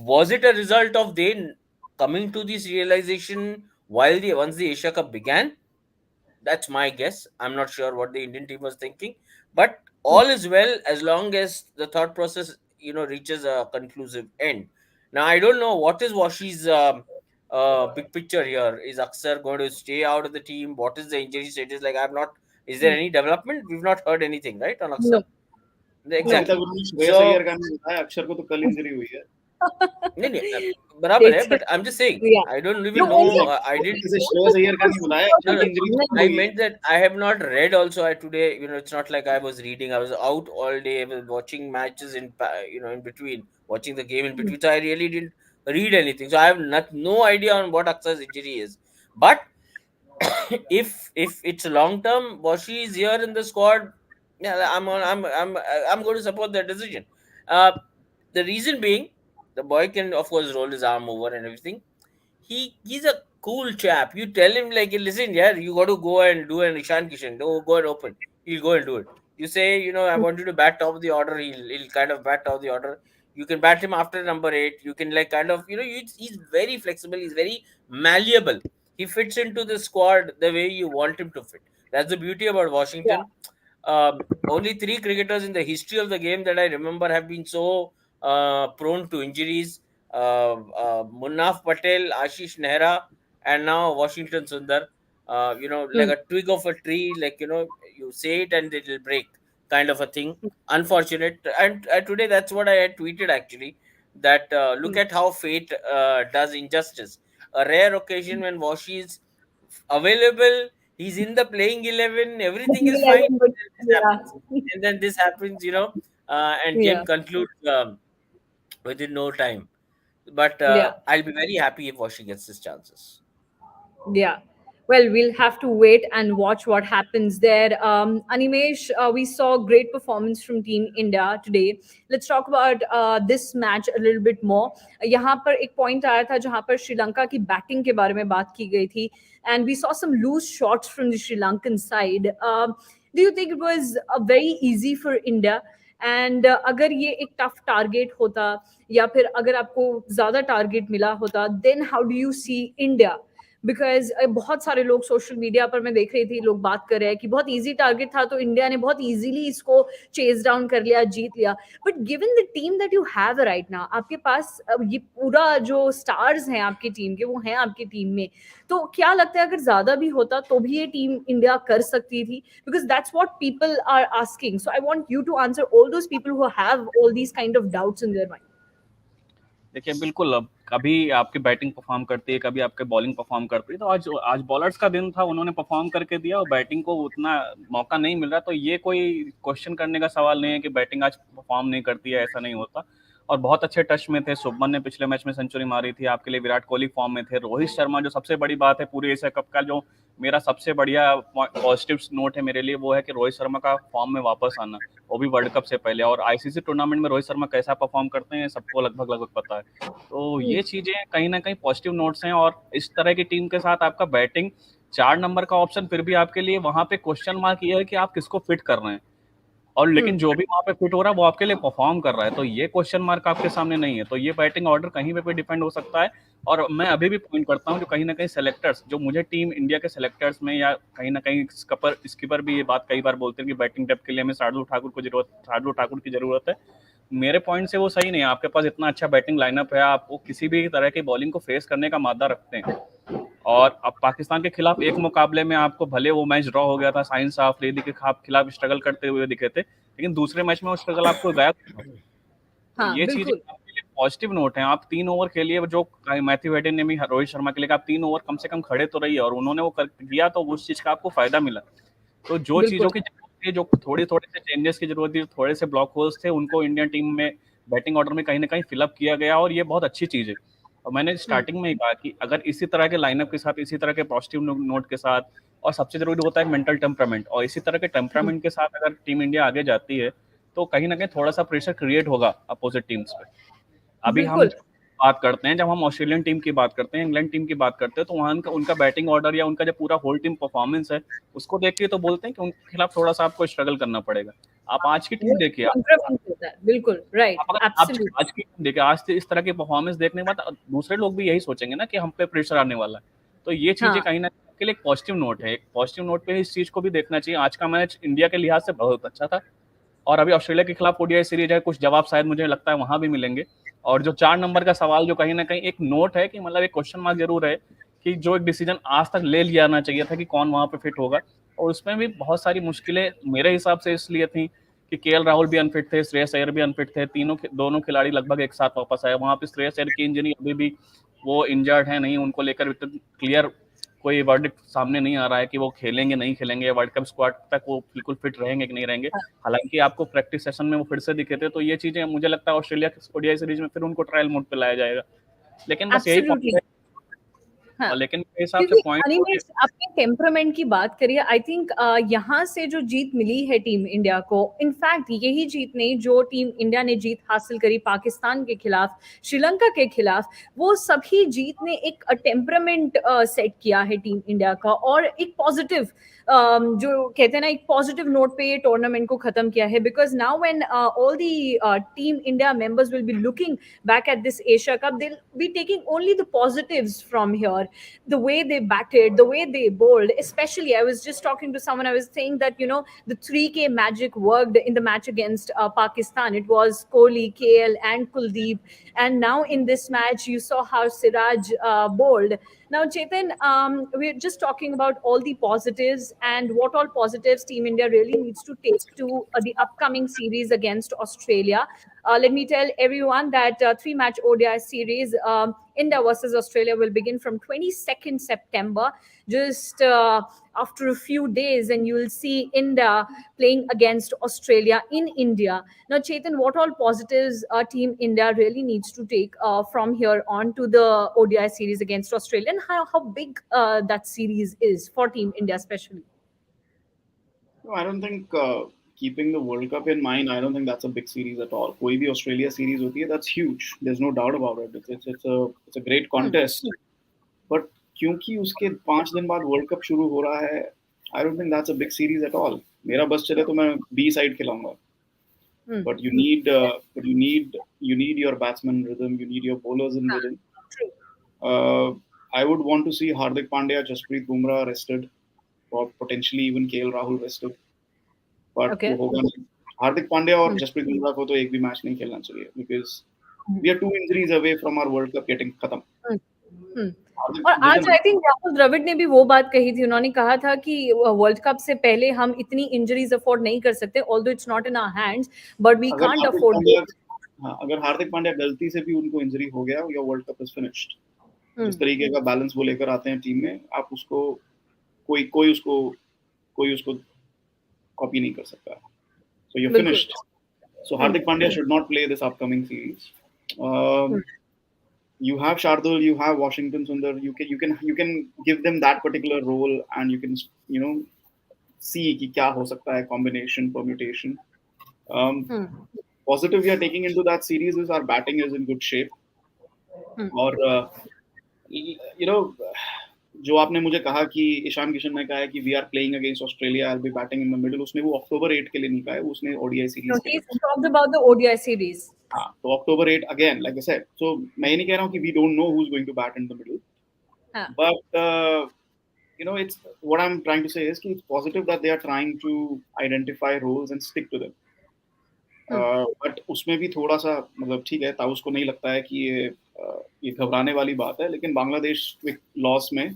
Was it a result of they coming to this realization once the Asia Cup began? That's my guess. I'm not sure what the Indian team was thinking, but all is well as long as the thought process reaches a conclusive end. Now I don't know what is Washi's big picture here. Is Aksar going to stay out of the team? What is the injury status? Like, I'm not. Is there any development? We've not heard anything, right, on Aksar? No. अभी Exactly. तक उन्होंने Shreyas So, Iyer का नहीं बताया, अक्षर को तो कल इंजरी हुई है. नहीं, बराबर है, but I'm just saying, Yeah. I don't even No, know. also- I didn't. जैसे श्रेयस अय्यर का नहीं बताया, No, अक्षर no, की इंजरी नहीं, I हुई है. meant that I have not read also. Today, it's not like I was reading. I was out all day. I was watching matches in between, watching the game in between. So I really didn't read anything. So I have no idea on what Aksar's injury is. But if it's long term, Boshi is here in the squad. Yeah, I'm going to support that decision. The reason being, the boy can of course roll his arm over and everything. He's a cool chap. You tell him like, listen, yeah, you got to go and do an Ishan Kishan. Go and open. He'll go and do it. You say, I want you to bat top of the order. He'll kind of bat top of the order. You can bat him after number 8. You can like kind of he's very flexible. He's very malleable. He fits into the squad the way you want him to fit. That's the beauty about Washington. Only 3 cricketers in the history of the game that I remember have been so prone to injuries. Munaf Patel, Ashish Nehra, and now Washington Sundar. Like a twig of a tree, like you say it and it will break, kind of a thing. Unfortunate. And today that's what I had tweeted actually. That look at how fate does injustice. A rare occasion when Washi is available, he's in the playing 11, everything is fine. But This yeah, happens, and then this happens, and yeah, game concludes within no time. But yeah. I'll be very happy if Washi gets his chances. Yeah. Well, we'll have to wait and watch what happens there. Animesh, we saw great performance from Team India today. Let's talk about this match a little bit more. यहाँ पर एक point आया था जहाँ पर श्रीलंका की batting के बारे में बात की गई थी, and we saw some loose shots from the Sri Lankan side. Do you think it was very easy for India? And अगर ये एक टफ टारगेट होता या फिर अगर आपको ज्यादा टारगेट मिला होता, then how do you see India? Because बहुत सारे लोग सोशल मीडिया पर मैं देख रही थी, लोग बात कर रहे हैं कि बहुत इजी टारगेट था तो इंडिया ने बहुत इजीली इसको चेज डाउन कर लिया, जीत लिया. But given the team that you have right now, आपके पास ये पूरा जो स्टार्स हैं आपकी टीम के, वो हैं आपकी टीम में, तो क्या लगता है अगर ज्यादा भी होता तो भी ये टीम इंडिया कर सकती थी? Because that's what people are asking. So I want you to answer all those people who have all these kind of doubts in their mind. देखिए बिल्कुल, अब कभी आपकी बैटिंग परफॉर्म करती है, कभी आपके बॉलिंग परफॉर्म करती है. तो आज बॉलर्स का दिन था, उन्होंने परफॉर्म करके दिया और बैटिंग को उतना मौका नहीं मिल रहा. तो ये कोई क्वेश्चन करने का सवाल नहीं है कि बैटिंग आज परफॉर्म नहीं करती है, ऐसा नहीं होता. और बहुत अच्छे टच में थे. शुभमन ने पिछले मैच में सेंचुरी मारी थी आपके लिए, विराट कोहली फॉर्म में थे, रोहित शर्मा, जो सबसे बड़ी बात है पूरे एशिया कप का, जो मेरा सबसे बढ़िया पॉजिटिव नोट है मेरे लिए वो है कि रोहित शर्मा का फॉर्म में वापस आना, वो भी वर्ल्ड कप से पहले। और आईसीसी टूर्नामेंट में रोहित शर्मा कैसा परफॉर्म करते हैं सबको लगभग पता है। तो ये चीजें कहीं ना कहीं पॉजिटिव नोट्स हैं। और इस तरह की टीम के साथ आपका बैटिंग 4 नंबर का ऑप्शन फिर भी आपके लिए वहां पे क्वेश्चन मार्क ये है कि आप किसको फिट कर रहे हैं। और लेकिन जो भी वहां पे फिट हो रहा है वो आपके लिए परफॉर्म कर रहा है, तो ये क्वेश्चन मार्क आपके सामने नहीं है। तो ये बैटिंग ऑर्डर कहीं पे भी डिपेंड हो सकता है। और मैं अभी भी पॉइंट करता हूँ जो कहीं ना कहीं सेलेक्टर्स, जो मुझे टीम इंडिया के सेलेक्टर्स में या कहीं ना कहीं स्किपर भी ये बात कई बार बोलते हैं कि बैटिंग डेप्थ के लिए हमें शार्दुल ठाकुर की जरूरत है। मेरे पॉइंट से वो सही नहीं है। आपके पास इतना अच्छा बैटिंग लाइनअप है, आप वो किसी भी तरह की बॉलिंग को फेस करने का मादा रखते हैं। और अब पाकिस्तान के खिलाफ एक मुकाबले में आपको भले वो मैच ड्रॉ हो गया था, साइन साफ अफरीदी के खिलाफ स्ट्रगल करते हुए दिखे थे, लेकिन दूसरे मैच में वो स्ट्रगल आपको गायब था। तो हाँ ये चीजें बिल्कुल आपके लिए पॉजिटिव नोट है। आप 3 ओवर खेलिए, जो मैथ्यू हेडन ने भी रोहित शर्मा के लिए कहा, आप 3 ओवर कम से कम खड़े तो रहिए, और उन्होंने वो किया, तो उस चीज का आपको फायदा मिला। तो जो चीजों बिल्कुल की जरूरत थी, जो थोड़े थोड़े से चेंजेस की जरूरत थी, थोड़े से ब्लॉक होल्स थे, उनको इंडियन टीम में बैटिंग ऑर्डर में कहीं ना कहीं फिलअप किया गया, और ये बहुत अच्छी चीज है। और मैंने स्टार्टिंग में ही कहा कि अगर इसी तरह के लाइनअप के साथ, इसी तरह के पॉजिटिव नोट के साथ, और सबसे जरूरी होता है मेंटल टेम्परामेंट, और इसी तरह के टेम्परामेंट के साथ अगर टीम इंडिया आगे जाती है तो कहीं ना कहीं थोड़ा सा प्रेशर क्रिएट होगा अपोजिट टीम्स पे। अभी हम बिल्कुल बात करते हैं, जब हम ऑस्ट्रेलियन टीम की बात करते हैं, इंग्लैंड टीम की बात करते हैं, तो वहाँ उनका बैटिंग ऑर्डर या उनका जो पूरा होल टीम परफॉर्मेंस है उसको देख के तो बोलते हैं कि उनके खिलाफ थोड़ा सा आपको स्ट्रगल करना पड़ेगा। आप आज की टीम देखिए, कॉन्ट्रावेंस होता है बिल्कुल राइट आप अगर एब्सोल्युटली आज की टीम देखिए, आज से इस तरह की परफॉर्मेंस देखने के बाद दूसरे लोग भी यही सोचेंगे ना कि हम पे प्रेशर आने वाला है। तो ये चीजें हाँ कहीं ना कहीं के लिए एक पॉजिटिव नोट है। एक पॉजिटिव नोट पे इस चीज को भी देखना चाहिए। आज का मैच इंडिया के लिहाज से बहुत अच्छा था, और अभी ऑस्ट्रेलिया के खिलाफ ओडीआई सीरीज है, कुछ जवाब शायद मुझे लगता है वहां भी मिलेंगे। और जो 4 नंबर का सवाल, जो कहीं ना कहीं एक नोट है कि मतलब एक क्वेश्चन मार्क जरूर है कि जो एक डिसीजन आज तक ले लिया जाना चाहिए था कि कौन वहां पे फिट होगा, और उसमें भी बहुत सारी मुश्किलें मेरे हिसाब से इसलिए थी कि केएल राहुल भी अनफिट थे, श्रेयस अय्यर भी अनफिट थे, दोनों खिलाड़ी लगभग एक साथ वापस आए। वहां पे श्रेयस अय्यर की इंजरी अभी भी, वो इंजर्ड है नहीं, उनको लेकर क्लियर कोई वर्डिक्ट सामने नहीं आ रहा है कि वो खेलेंगे नहीं खेलेंगे, वर्ल्ड कप स्क्वाड तक वो बिल्कुल फिट रहेंगे कि नहीं रहेंगे। हालांकि आपको प्रैक्टिस सेशन में वो फिर से दिखे थे, तो ये चीजें मुझे लगता है ऑस्ट्रेलिया के ओडीआई सीरीज में फिर उनको ट्रायल मोड पे लाया जाएगा। लेकिन बस यही पॉइंट एब्सोल्युटली है। हाँ और लेकिन मेरे हिसाब से क्योंकि पॉइंट अनिमेश आपने टेम्परामेंट की बात करी है आई थिंक यहाँ से जो जीत मिली है टीम इंडिया को इनफैक्ट यही जीत नहीं जो टीम इंडिया ने जीत हासिल करी पाकिस्तान के खिलाफ श्रीलंका के खिलाफ वो सभी जीत ने एक टेम्परामेंट सेट किया है टीम इंडिया का और एक पॉजिटिव जो कहते हैं ना एक पॉजिटिव नोट पे ये टूर्नामेंट को खत्म किया है because now when all the team India members will be looking back at this Asia Cup, they'll be taking only the positives from here. The way they batted, the way they bowled, especially, I was just talking to someone, I was saying that, you know, the 3K magic worked in the match against Pakistan. It was Kohli, KL, and Kuldeep. And now in this match, you saw how Siraj bowled. Now, Chetan, we're just talking about all the positives and what all positives Team India really needs to take to the upcoming series against Australia. Let me tell everyone that 3-match ODI series, India versus Australia, will begin from 22nd September, just after a few days, and you will see India playing against Australia in India. Now, Chetan, what all positives Team India really needs to take from here on to the ODI series against Australia, and how big that series is for Team India, especially? No, I don't think keeping the World Cup in mind, I don't think that's a big series at all. कोई भी Australia series होती है, that's huge. There's no doubt about it. It's a great contest. But क्योंकि उसके 5 दिन बाद World Cup शुरू हो रहा है, I don't think that's a big series at all. मेरा बस चले तो मैं B side खिलाऊंगा. But you need your batsman rhythm. You need your bowlers in rhythm. I would want to see Hardik Pandya, Jasprit Bumrah rested, or potentially even KL Rahul rested. But Okay. वो होगा नहीं. हार्दिक पांड्या और जसप्रीत बुमराह को तो एक भी match नहीं खेलना चाहिए because we are 2 injuries away from our World Cup getting खत्म. और आज आई थिंक राहुल द्रविड़ ने भी वो बात कही थी उन्होंने कहा था कि वर्ल्ड कप से पहले हम इतनी इंजरीज अफोर्ड नहीं कर सकते although it's not in our hands but we can't afford अगर हार्दिक पांड्या गलती से भी उनको इंजरी हो गया your world cup is finished. जिस तरीके का बैलेंस वो लेकर आते हैं टीम में आप उसको कोई उसको कॉपी नहीं कर सकता. So you're finished. So Hardik Pandya should not play this upcoming series. you have Shardul, you have Washington Sundar. You can give them that particular role, and you can see कि क्या हो सकता है combination permutation. Um, Positive we are taking into that series is our batting is in good shape. और you know जो आपने मुझे कहा कि ईशान किशन ने कहा है कि we are playing against Australia, I will be batting in the middle, उसने वो अक्टूबर 8 के लिए नहीं कहा है, उसने ओडीआई सीरीज No, के he's लिए. talked about the ODI series. हाँ, तो October 8 again like I said, so मैं ये नहीं कह रहा हूँ कि we don't know who is going to bat in the middle, but it's what I'm trying to say is कि it's positive that they are trying to identify roles and stick to them. But उसमें भी थोड़ा सा मतलब ठीक है, ताउस को नहीं लगता है कि ये घबराने वाली बात है, लेकिन बांग्लादेश लॉस में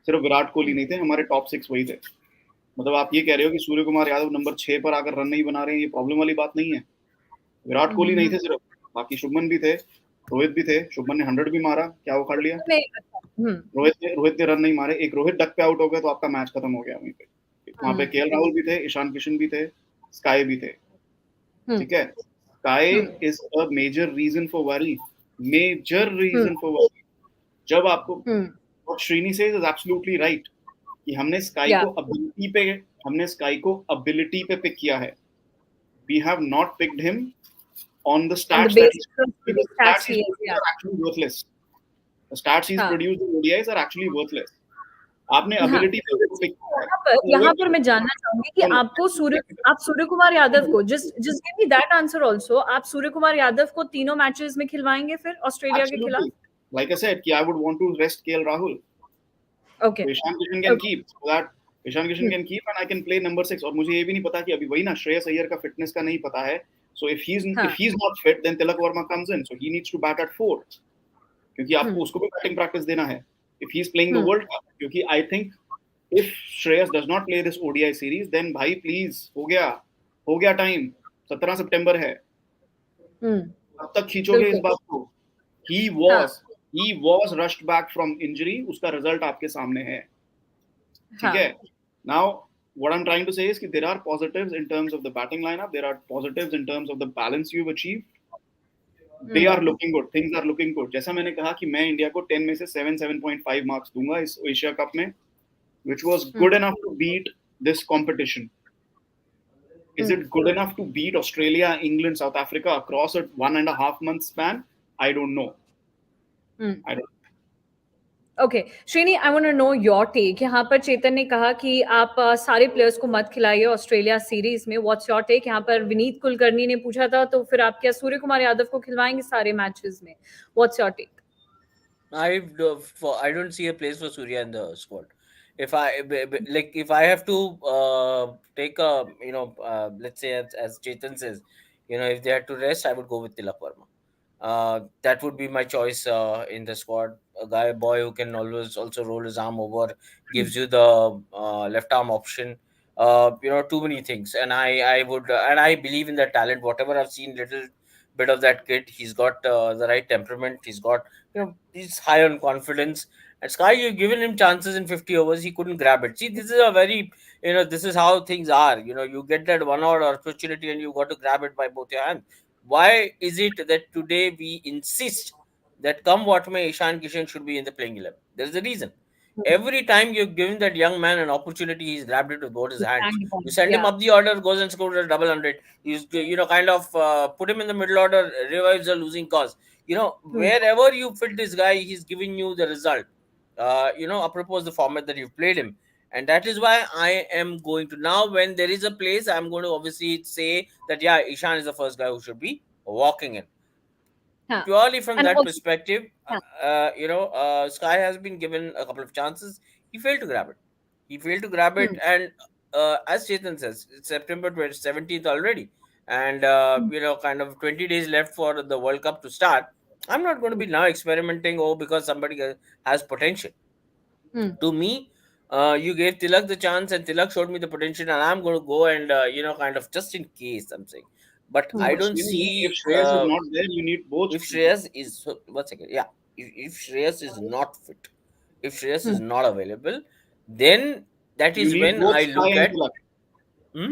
सिर्फ विराट कोहली नहीं थे, हमारे टॉप 6 वही थे. मतलब आप ये कह रहे हो कि सूर्य कुमार यादव नंबर 6 पर आकर रन नहीं बना रहे हैं, ये प्रॉब्लम वाली बात नहीं है. विराट कोहली नहीं थे सिर्फ, बाकी शुभमन भी थे, रोहित भी थे. शुभमन ने 100 भी मारा, क्या उखाड़ लिया. रोहित ने रन नहीं मारे, एक रोहित डक पे आउट हो गया तो आपका मैच खत्म हो गया वहीं पे. वहां पे केएल राहुल भी थे, ईशान किशन भी थे, स्काई भी थे. ठीक है, SKY is a major reason for worry, major reason for worry. जब आपको what Srini says is absolutely right कि हमने स्काई को अबिलिटी पे पिक किया है. We have not picked him on the stats that the stats he's are actually worthless. The stats he's produced in ODIs are actually worthless. आपने ability पे pick किया. यहाँ पर मैं जानना चाहूंगी कि आपको आप सूर्य कुमार यादव को just give me that answer also. आप सूर्य कुमार यादव को तीनों मैचेस में खिलवाएंगे फिर ऑस्ट्रेलिया के खिलाफ? Like I said, I would want to rest KL Rahul. Okay. So Ishan Kishan can keep. So that Ishan Kishan can keep and I can play number 6. और मुझे ये भी नहीं पता कि अभी वही ना श्रेयस अय्यर का फिटनेस का नहीं पता है. So if he's not fit, then Tilak Verma comes in. So he needs to bat at 4. क्योंकि आपको उसको भी बैटिंग प्रैक्टिस देना है. If he's playing the World Cup, क्योंकि I think if Shreyas does not play this ODI series, then भाई please हो गया टाइम. 17 सितंबर है. अब तक खींचोगे इस बात को. He was rushed back from injury. उसका रिजल्ट आपके सामने है. ठीक है. Now, what I'm trying to say is that there are positives in terms of the batting lineup. There are positives in terms of the balance you've achieved. They are looking good. Things are looking good. जैसा मैंने कहा कि मैं India को 10 में से 7.5 marks दूंगा इस एशिया कप में, which was good enough to beat this competition. Is it good enough to beat Australia, England, South Africa across a 1.5 month span? I don't know. I don't. Okay, Srini, I want to know your take. यहाँ पर चेतन ने कहा कि आप सारे players को मत खिलाइए ऑस्ट्रेलिया सीरीज में. What's your take? यहाँ पर विनीत कुलकर्णी ने पूछा था, तो फिर आप क्या सूर्य कुमार यादव को खिलवाएंगे सारे मैचेस में? What's your take? I don't see a place for Surya in the squad. If I have to take a let's say as Chetan says, if they had to rest, I would go with Tilak Verma. That would be my choice in the squad. A boy who can always also roll his arm over, gives you the left arm option. Too many things, and I would and I believe in that talent. Whatever I've seen, little bit of that kid, he's got the right temperament. He's high on confidence. And Sky, you've given him chances in 50 overs, he couldn't grab it. See, this is a very, this is how things are. You get that 1 hour opportunity and you got to grab it by both your hands. Why is it that today we insist that come what may, Ishan Kishan should be in the playing 11? There's a reason. Every time you've given that young man an opportunity, he's grabbed it with both his hands. You send him up the order, goes and scores a double 100. Kind of put him in the middle order, revives a losing cause. Wherever you fit this guy, he's giving you the result. Apropos the format that you've played him. And that is why I am going to now, when there is a place, I'm going to obviously say that, yeah, Ishan is the first guy who should be walking in. Purely from that perspective, Sky has been given a couple of chances. He failed to grab it. And as Chetan says, it's September 17th already. And, kind of 20 days left for the World Cup to start. I'm not going to be now experimenting, because somebody has potential. To me, you gave Tilak the chance and Tilak showed me the potential, and I'm going to go and, kind of just in case, I'm saying. But I don't see... If Shreyas is not there, you need both. If Shreyas is... One second. Yeah. If Shreyas is not fit, if Shreyas is not available, then that is when I look at...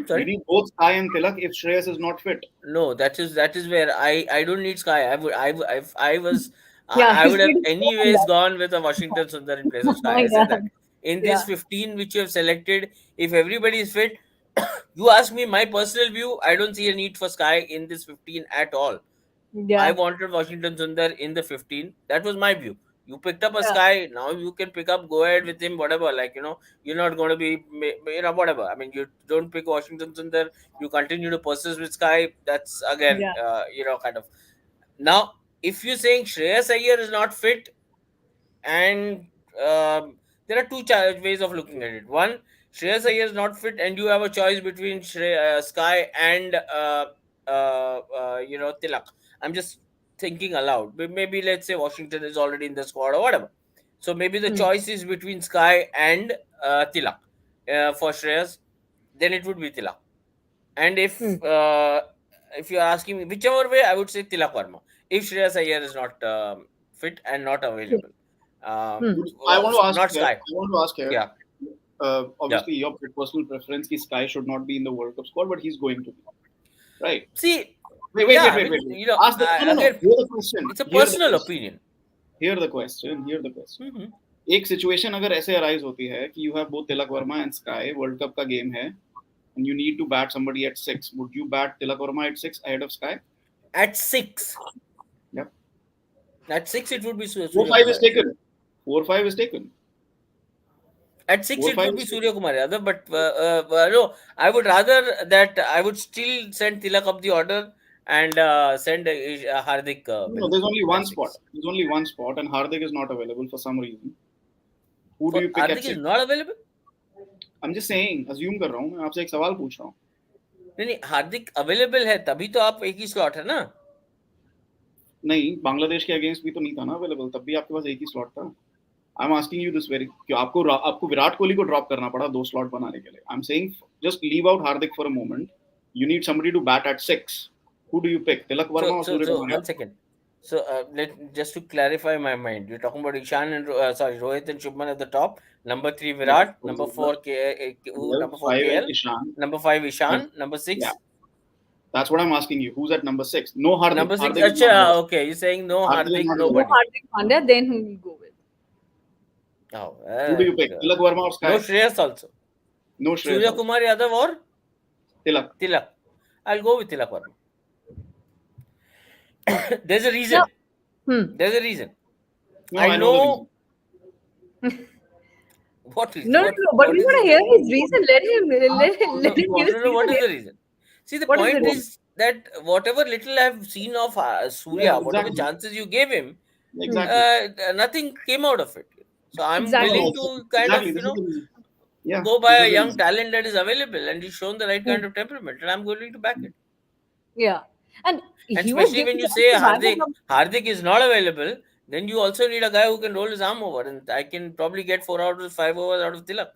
Sorry? You need both Sky and Tilak if Shreyas is not fit. No, that is where I don't need Sky. Yeah, I would have cricket is so anyways unlucky. gone with a Washington Sundar in place of Sky. I Yeah, said that. In this yeah, 15 which you have selected, if everybody is fit, you ask me my personal view, I don't see a need for Sky in this 15 at all. I yeah, wanted Washington Sundar in the 15. That was my view. You picked up a yeah, Sky, now you can pick up, go ahead with him, whatever. Like, you're not going to be, whatever. I mean, you don't pick Washington Sundar, you continue to persist with Sky. That's again, yeah. kind of. Now, if you're saying Shreyas Iyer is not fit, and there are two ways of looking at it. One, Shreyas Iyer is not fit, and you have a choice between Sky and Tilak. I'm just thinking aloud. Maybe let's say Washington is already in the squad or whatever. So maybe the Hmm. choice is between Sky and Tilak for Shreyas. Then it would be Tilak. And Hmm. if you're asking me whichever way, I would say Tilak Verma. If Shreyas Iyer is not fit and not available, Hmm. I want to ask not here. Sky. I want to ask here. Yeah, yeah. Obviously, your personal preference is Sky should not be in the World Cup squad, but he's going to be. Right. See, Wait. yeah, I mean, Ask the no. again, Hear the question. it's a Hear the personal question. opinion. Hear the question. Mhm. एक situation अगर ऐसे arise होती है कि you have both Tilak Varma and sky, world cup का game है, and you need to bat somebody at 6, would you bat Tilak Verma at 6 ahead of Sky? At 6. Yep. At 6, it would be 4-5 is taken. 4-5 is taken. At 6, it 4-5 would be is Surya Kumar Yadav, but no, I would rather that I would still send Tilak up the order and send Hardik. no, there's only one at spot. 6. There's only one spot, and Hardik is not available for some reason. Who do For you pick Hardik at is 6? not available. I'm just saying, assume कर रहा हूँ मैं, आपसे एक सवाल पूछ रहा हूँ. नहीं, हार्दिक अवेलेबल है तभी तो आप एक ही स्लॉट है ना. नहीं, बांग्लादेश के अगेंस्ट भी तो नहीं था ना अवेलेबल, तब भी आपके पास एक ही स्लॉट था. I am asking you this very, क्यों आपको विराट कोहली को ड्रॉप करना पड़ा 2 स्लॉट बनाने के लिए. I am saying just leave out Hardik for a moment. You need somebody to bat at 6. Who do you pick? Tilak Verma or Surya Kumar? One second. So just to clarify my mind, you're talking about Ishan and Rohit and Shubman at the top. Number 3 Virat. Number 4 number 4 5 KL. Ishan. Number 5 Ishan. Number 6. Yeah. That's what I'm asking you. Who's at number 6? No Hardik. Number 6. Hardik is not there. Okay, you're saying no Hardik is Hardik, not nobody. No Hardik Pandya, then who will go with? Oh, Who do you pick? Tilak Verma or Sky? No Shreyas also. No Shreyas. Surya also. Kumar Yadav or Tilak. Tilak. I'll go with Tilak Verma. There's a reason. There's a reason. No, I know the know. reason. What is No, what, but what we is want to the hear reason? his reason. Let him give Want his to know what is reason. the reason? See, the What is point the is that whatever little I've seen of Surya, Yeah, whatever exactly. chances you gave him, Exactly. nothing came out of it. So I'm Exactly. willing to kind Exactly. of, This is the reason. Yeah. go by this a is the young reason. talent that is available and he's shown the right kind of temperament, and I'm willing to back it. Yeah. And And he was especially when given you chance say to bat at Hardik is not available, then you also need a guy who can roll his arm over, and I can probably get 4 out of 5 overs out of Tilak.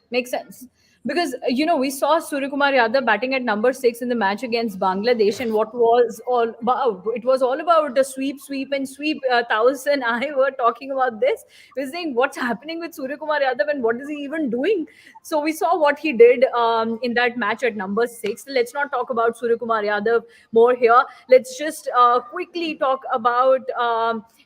Makes sense. Because, we saw Surya Kumar Yadav batting at number 6 in the match against Bangladesh, and what was all about? It was all about the sweep, and sweep. Taus and I were talking about this. We were saying, what's happening with Surya Kumar Yadav and what is he even doing? So we saw what he did in that match at number 6. Let's not talk about Surya Kumar Yadav more here. Let's just quickly talk about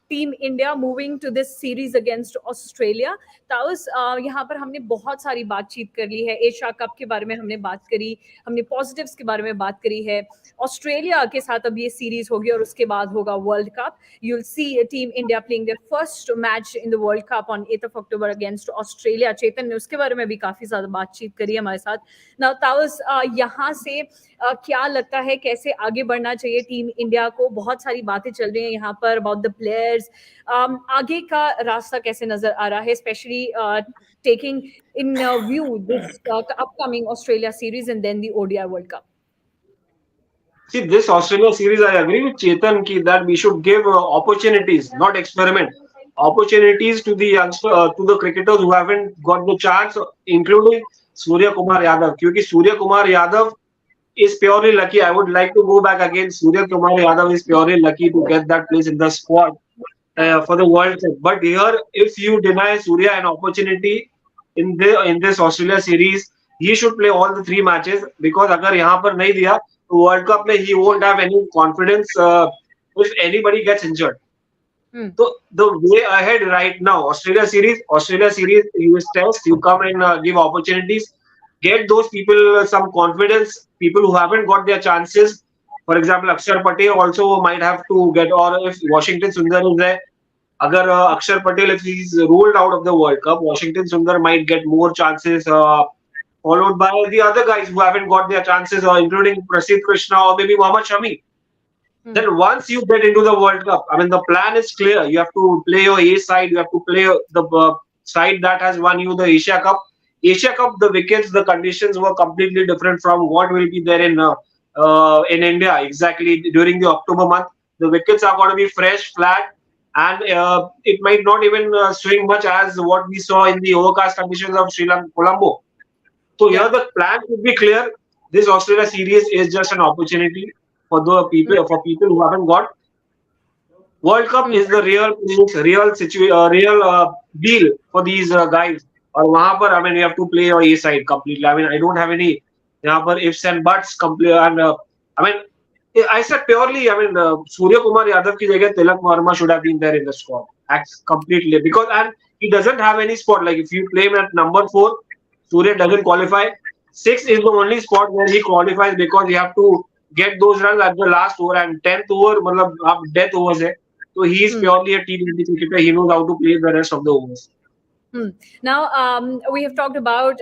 Team India moving to this series against Australia. Taus यहाँ पर हमने बहुत सारी बातचीत कर ली है. Asia cup के बारे में हमने बात करी, हमने पॉजिटिव्स के बारे में बात करी है. ऑस्ट्रेलिया के साथ अब ये सीरीज होगी और उसके बाद होगा world cup. You will see team India playing their first match in the world cup on 8th of October against Australia. Chetan ने उसके बारे में भी काफी ज्यादा बातचीत करी है हमारे साथ. नाउ ताउस, यहाँ से क्या लगता है कैसे आगे बढ़ना चाहिए टीम इंडिया को? बहुत सारी बातें चल रही हैं यहाँ पर अबाउट द प्लेयर्स. आगे का रास्ता कैसे नजर आ रहा है, specially taking in view this upcoming Australia series and then the ODI World Cup? See, this Australia series, I agree with Chetan that we should give opportunities, not experiment. Opportunities to the youngster, to the cricketers who haven't got the chance, including Surya Kumar Yadav. Because Surya Kumar Yadav is purely lucky. I would like to go back again. Surya Kumar Yadav is purely lucky to get that place in the squad for the World Cup. But here, if you deny Surya an opportunity in this Australia series, he should play all the 3 matches, because अगर यहाँ पर नहीं दिया तो World Cup में he won't have any confidence if anybody gets injured. So the way ahead right now, Australia series, US Test, you come and give opportunities, get those people some confidence, people who haven't got their chances. For example, Akshar Patel also might have to get, or if Washington Sundar is there, agar Akshar Patel, if he's ruled out of the World Cup, Washington Sundar might get more chances, followed by the other guys who haven't got their chances, including Prasidh Krishna or maybe Mohammad Shami. Then once you get into the World Cup, I mean, the plan is clear. You have to play your A side. You have to play the side that has won you the Asia Cup. Asia Cup, the wickets, the conditions were completely different from what will be there in India. Exactly during the October month, the wickets are going to be fresh, flat, and it might not even swing much as what we saw in the overcast conditions of Sri Lanka, Colombo. So here the plan should be clear. This Australia series is just an opportunity for people who haven't got. World Cup is the real deal for these guys. और वहाँ पर I mean you have to play your A side completely. I mean I don't have any यहाँ पर ifs and buts complete and I mean I said purely I mean Surya Kumar Yadav की जगह Tilak Verma should have been there in the squad. Acts completely because and he doesn't have any spot like if you play him at number 4, Surya doesn't qualify. 6 is the only spot where he qualifies because you have to get those runs at the last over and 10th over मतलब आप death overs है. So he is purely a T20 cricketer. He knows how to play the rest of the overs. Now, we have talked about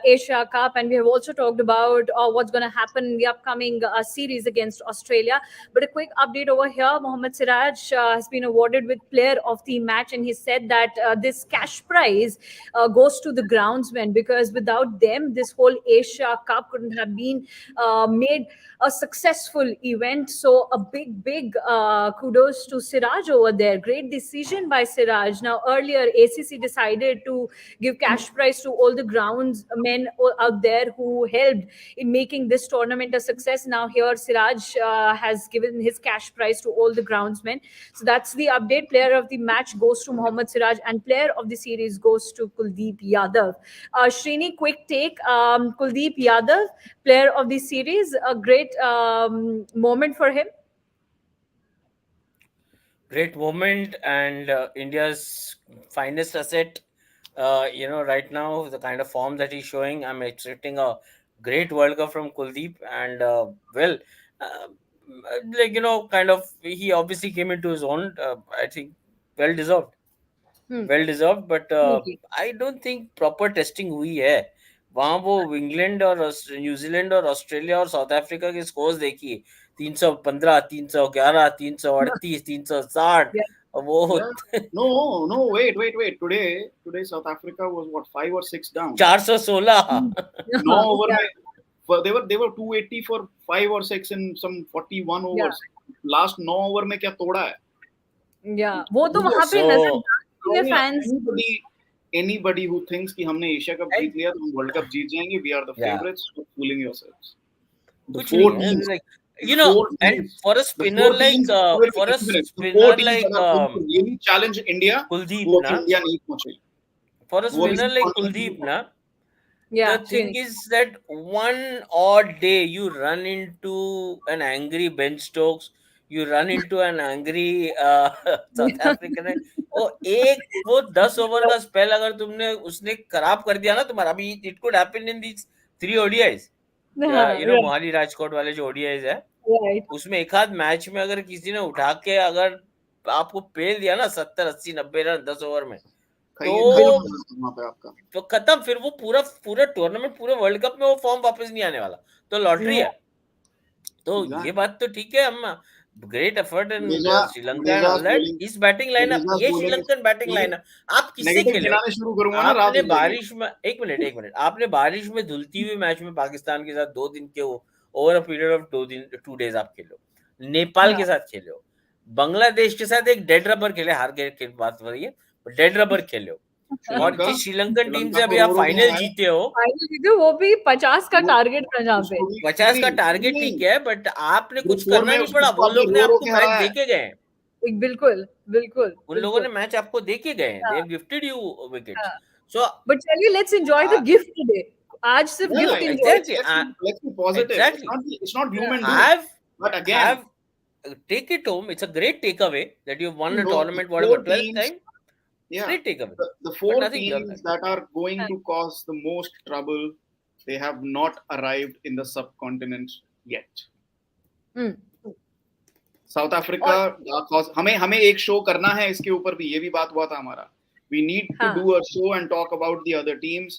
Asia Cup, and we have also talked about what's going to happen in the upcoming series against Australia. But a quick update over here: Mohd Siraj has been awarded with Player of the Match, and he said that this cash prize goes to the groundsmen because without them, this whole Asia Cup couldn't have been made a successful event. So a big kudos to Siraj over there. Great decision by Siraj. Now, earlier ACC decided to give cash prize to all the groundsmen out there who helped in making this tournament a success. Now here Siraj has given his cash prize to all the groundsmen. So that's the update. Player of the match goes to Mohd Siraj and player of the series goes to Kuldeep Yadav. Srini, quick take. Kuldeep Yadav, player of the series, a great moment for him. Great moment and India's finest asset. Right now, the kind of form that he's showing, I'm expecting a great World Cup from Kuldeep. And, kind of, he obviously came into his own. I think well deserved. Well deserved, but I don't think proper testing हुई है. वहां वो England और New Zealand और Australia और south Africa के scores देखिए 315, 311, 338, 360. वो no, wait. Today South Africa was what 5 or 6 down. 416. No over में they were 280 for 5 or 6 in some 41 overs. Last 9 over में क्या तोड़ा है? Yeah, वो तो वहाँ पे नजर fans. Anybody who thinks कि हमने एशिया कप जीत लिया तो हम वर्ल्ड कप जीत जाएंगे, we are the favorites. Stop fooling yourselves. कुछ नहीं, like and for a spinner really challenge India. Kuldeep ना, India नहीं पहुंचे. For a spinner like Kuldeep ना, the thing is that one odd day you run into an angry Ben Stokes, you run into an angry South African. वो 10 over का spell अगर तुमने उसने खराब कर दिया ना तुम्हारा, अभी it could happen in these 3 ODIs. Mohali Rajkot वाले जो ODIs है, उसमें एक आध मैच में अगर किसी ने उठा के अगर आपको पेल दिया ना 70, 80, 90 रन 10 ओवर में, तो खत्म. फिर वो पूरा टूर्नामेंट, पूरे वर्ल्ड कप में वो फॉर्म वापस नहीं आने वाला. तो लॉटरी है. तो ये बात तो ठीक है. हम great effort in Sri Lanka and all that. इस बैटिंग लाइनअप, ये श्रीलंकन बैटिंग लाइनअप आप किससे खेले? आपने बारिश में एक मिनट आपने बारिश में धुलती हुई मैच में पाकिस्तान के साथ 2 दिन के over a period of 2 days आप खेलो. नेपाल के साथ खेले हो, बांग्लादेश के साथ एक डेड रबर खेले, हार गए बात हो रही है, डेड रबर खेले हो. और जिस श्रीलंकन टीम से अभी आप फाइनल जीते हो, वो भी 50 का टारगेट था. जहाँ पे 50 का टारगेट ठीक है, बट आपने कुछ करना नहीं पड़ा. वो लोग ने आपको मैच देके गए. बिल्कुल उन लोगों ने मैच आपको देके गए. They have gifted you wickets. So but चलिए, let's enjoy the gift today. आज सिर्फ gift enjoy. Let's be positive. Exactly. It's not gloom and doom. But again, take it home. It's a great takeaway that you've won a No, tournament, the whatever, four 12th teams- time. Yeah, Great takeaway. the But four nothing beyond teams that. that are going to cause the most trouble, they have not arrived in the subcontinent yet. South Africa हमें एक show करना है इसके ऊपर भी, ये भी बात हुआ था हमारा. We need to do a show and talk about the other teams.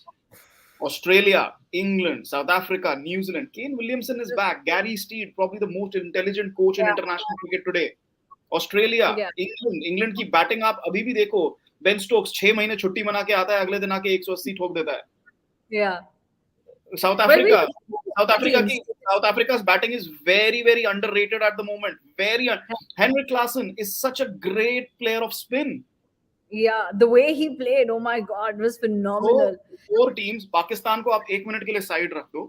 Australia, England, South Africa, New Zealand. Kane Williamson is back. Gary Steed, probably the most intelligent coach in international cricket today. Australia, England की batting आप अभी भी देखो. Ben Stokes 6 महीने छुट्टी मना के आता है, अगले दिन आके 180 ठोक देता है. South Africa's batting is very, very underrated at the moment. Henrik Larsson is such a great player of spin. Yeah, the way he played, oh my God, was phenomenal. Four teams, Pakistan को आप 1 minute के लिए side रख दो,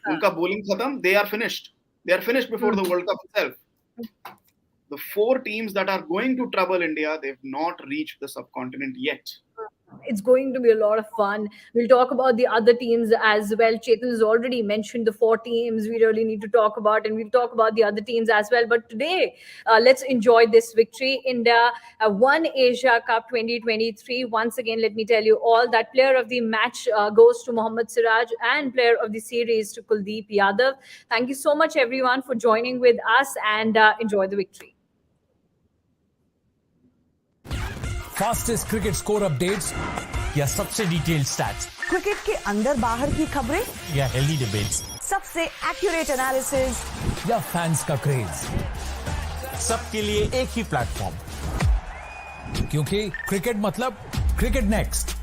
उनका bowling खत्म, they are finished. They are finished before the World Cup itself. The four teams that are going to trouble India, they've not reached the subcontinent yet. It's going to be a lot of fun. We'll talk about the other teams as well. Chetan has already mentioned the 4 teams we really need to talk about, and we'll talk about the other teams as well. But today, let's enjoy this victory. India won Asia Cup 2023. Once again, let me tell you all that player of the match goes to Mohd Siraj, and player of the series to Kuldeep Yadav. Thank you so much, everyone, for joining with us, and enjoy the victory. Fastest cricket score updates या सबसे detailed stats, cricket के अंदर बाहर की खबरें या healthy debates, सबसे accurate analysis या फैंस का क्रेज, सबके लिए एक ही प्लेटफॉर्म, क्योंकि क्रिकेट मतलब क्रिकेट नेक्स्ट.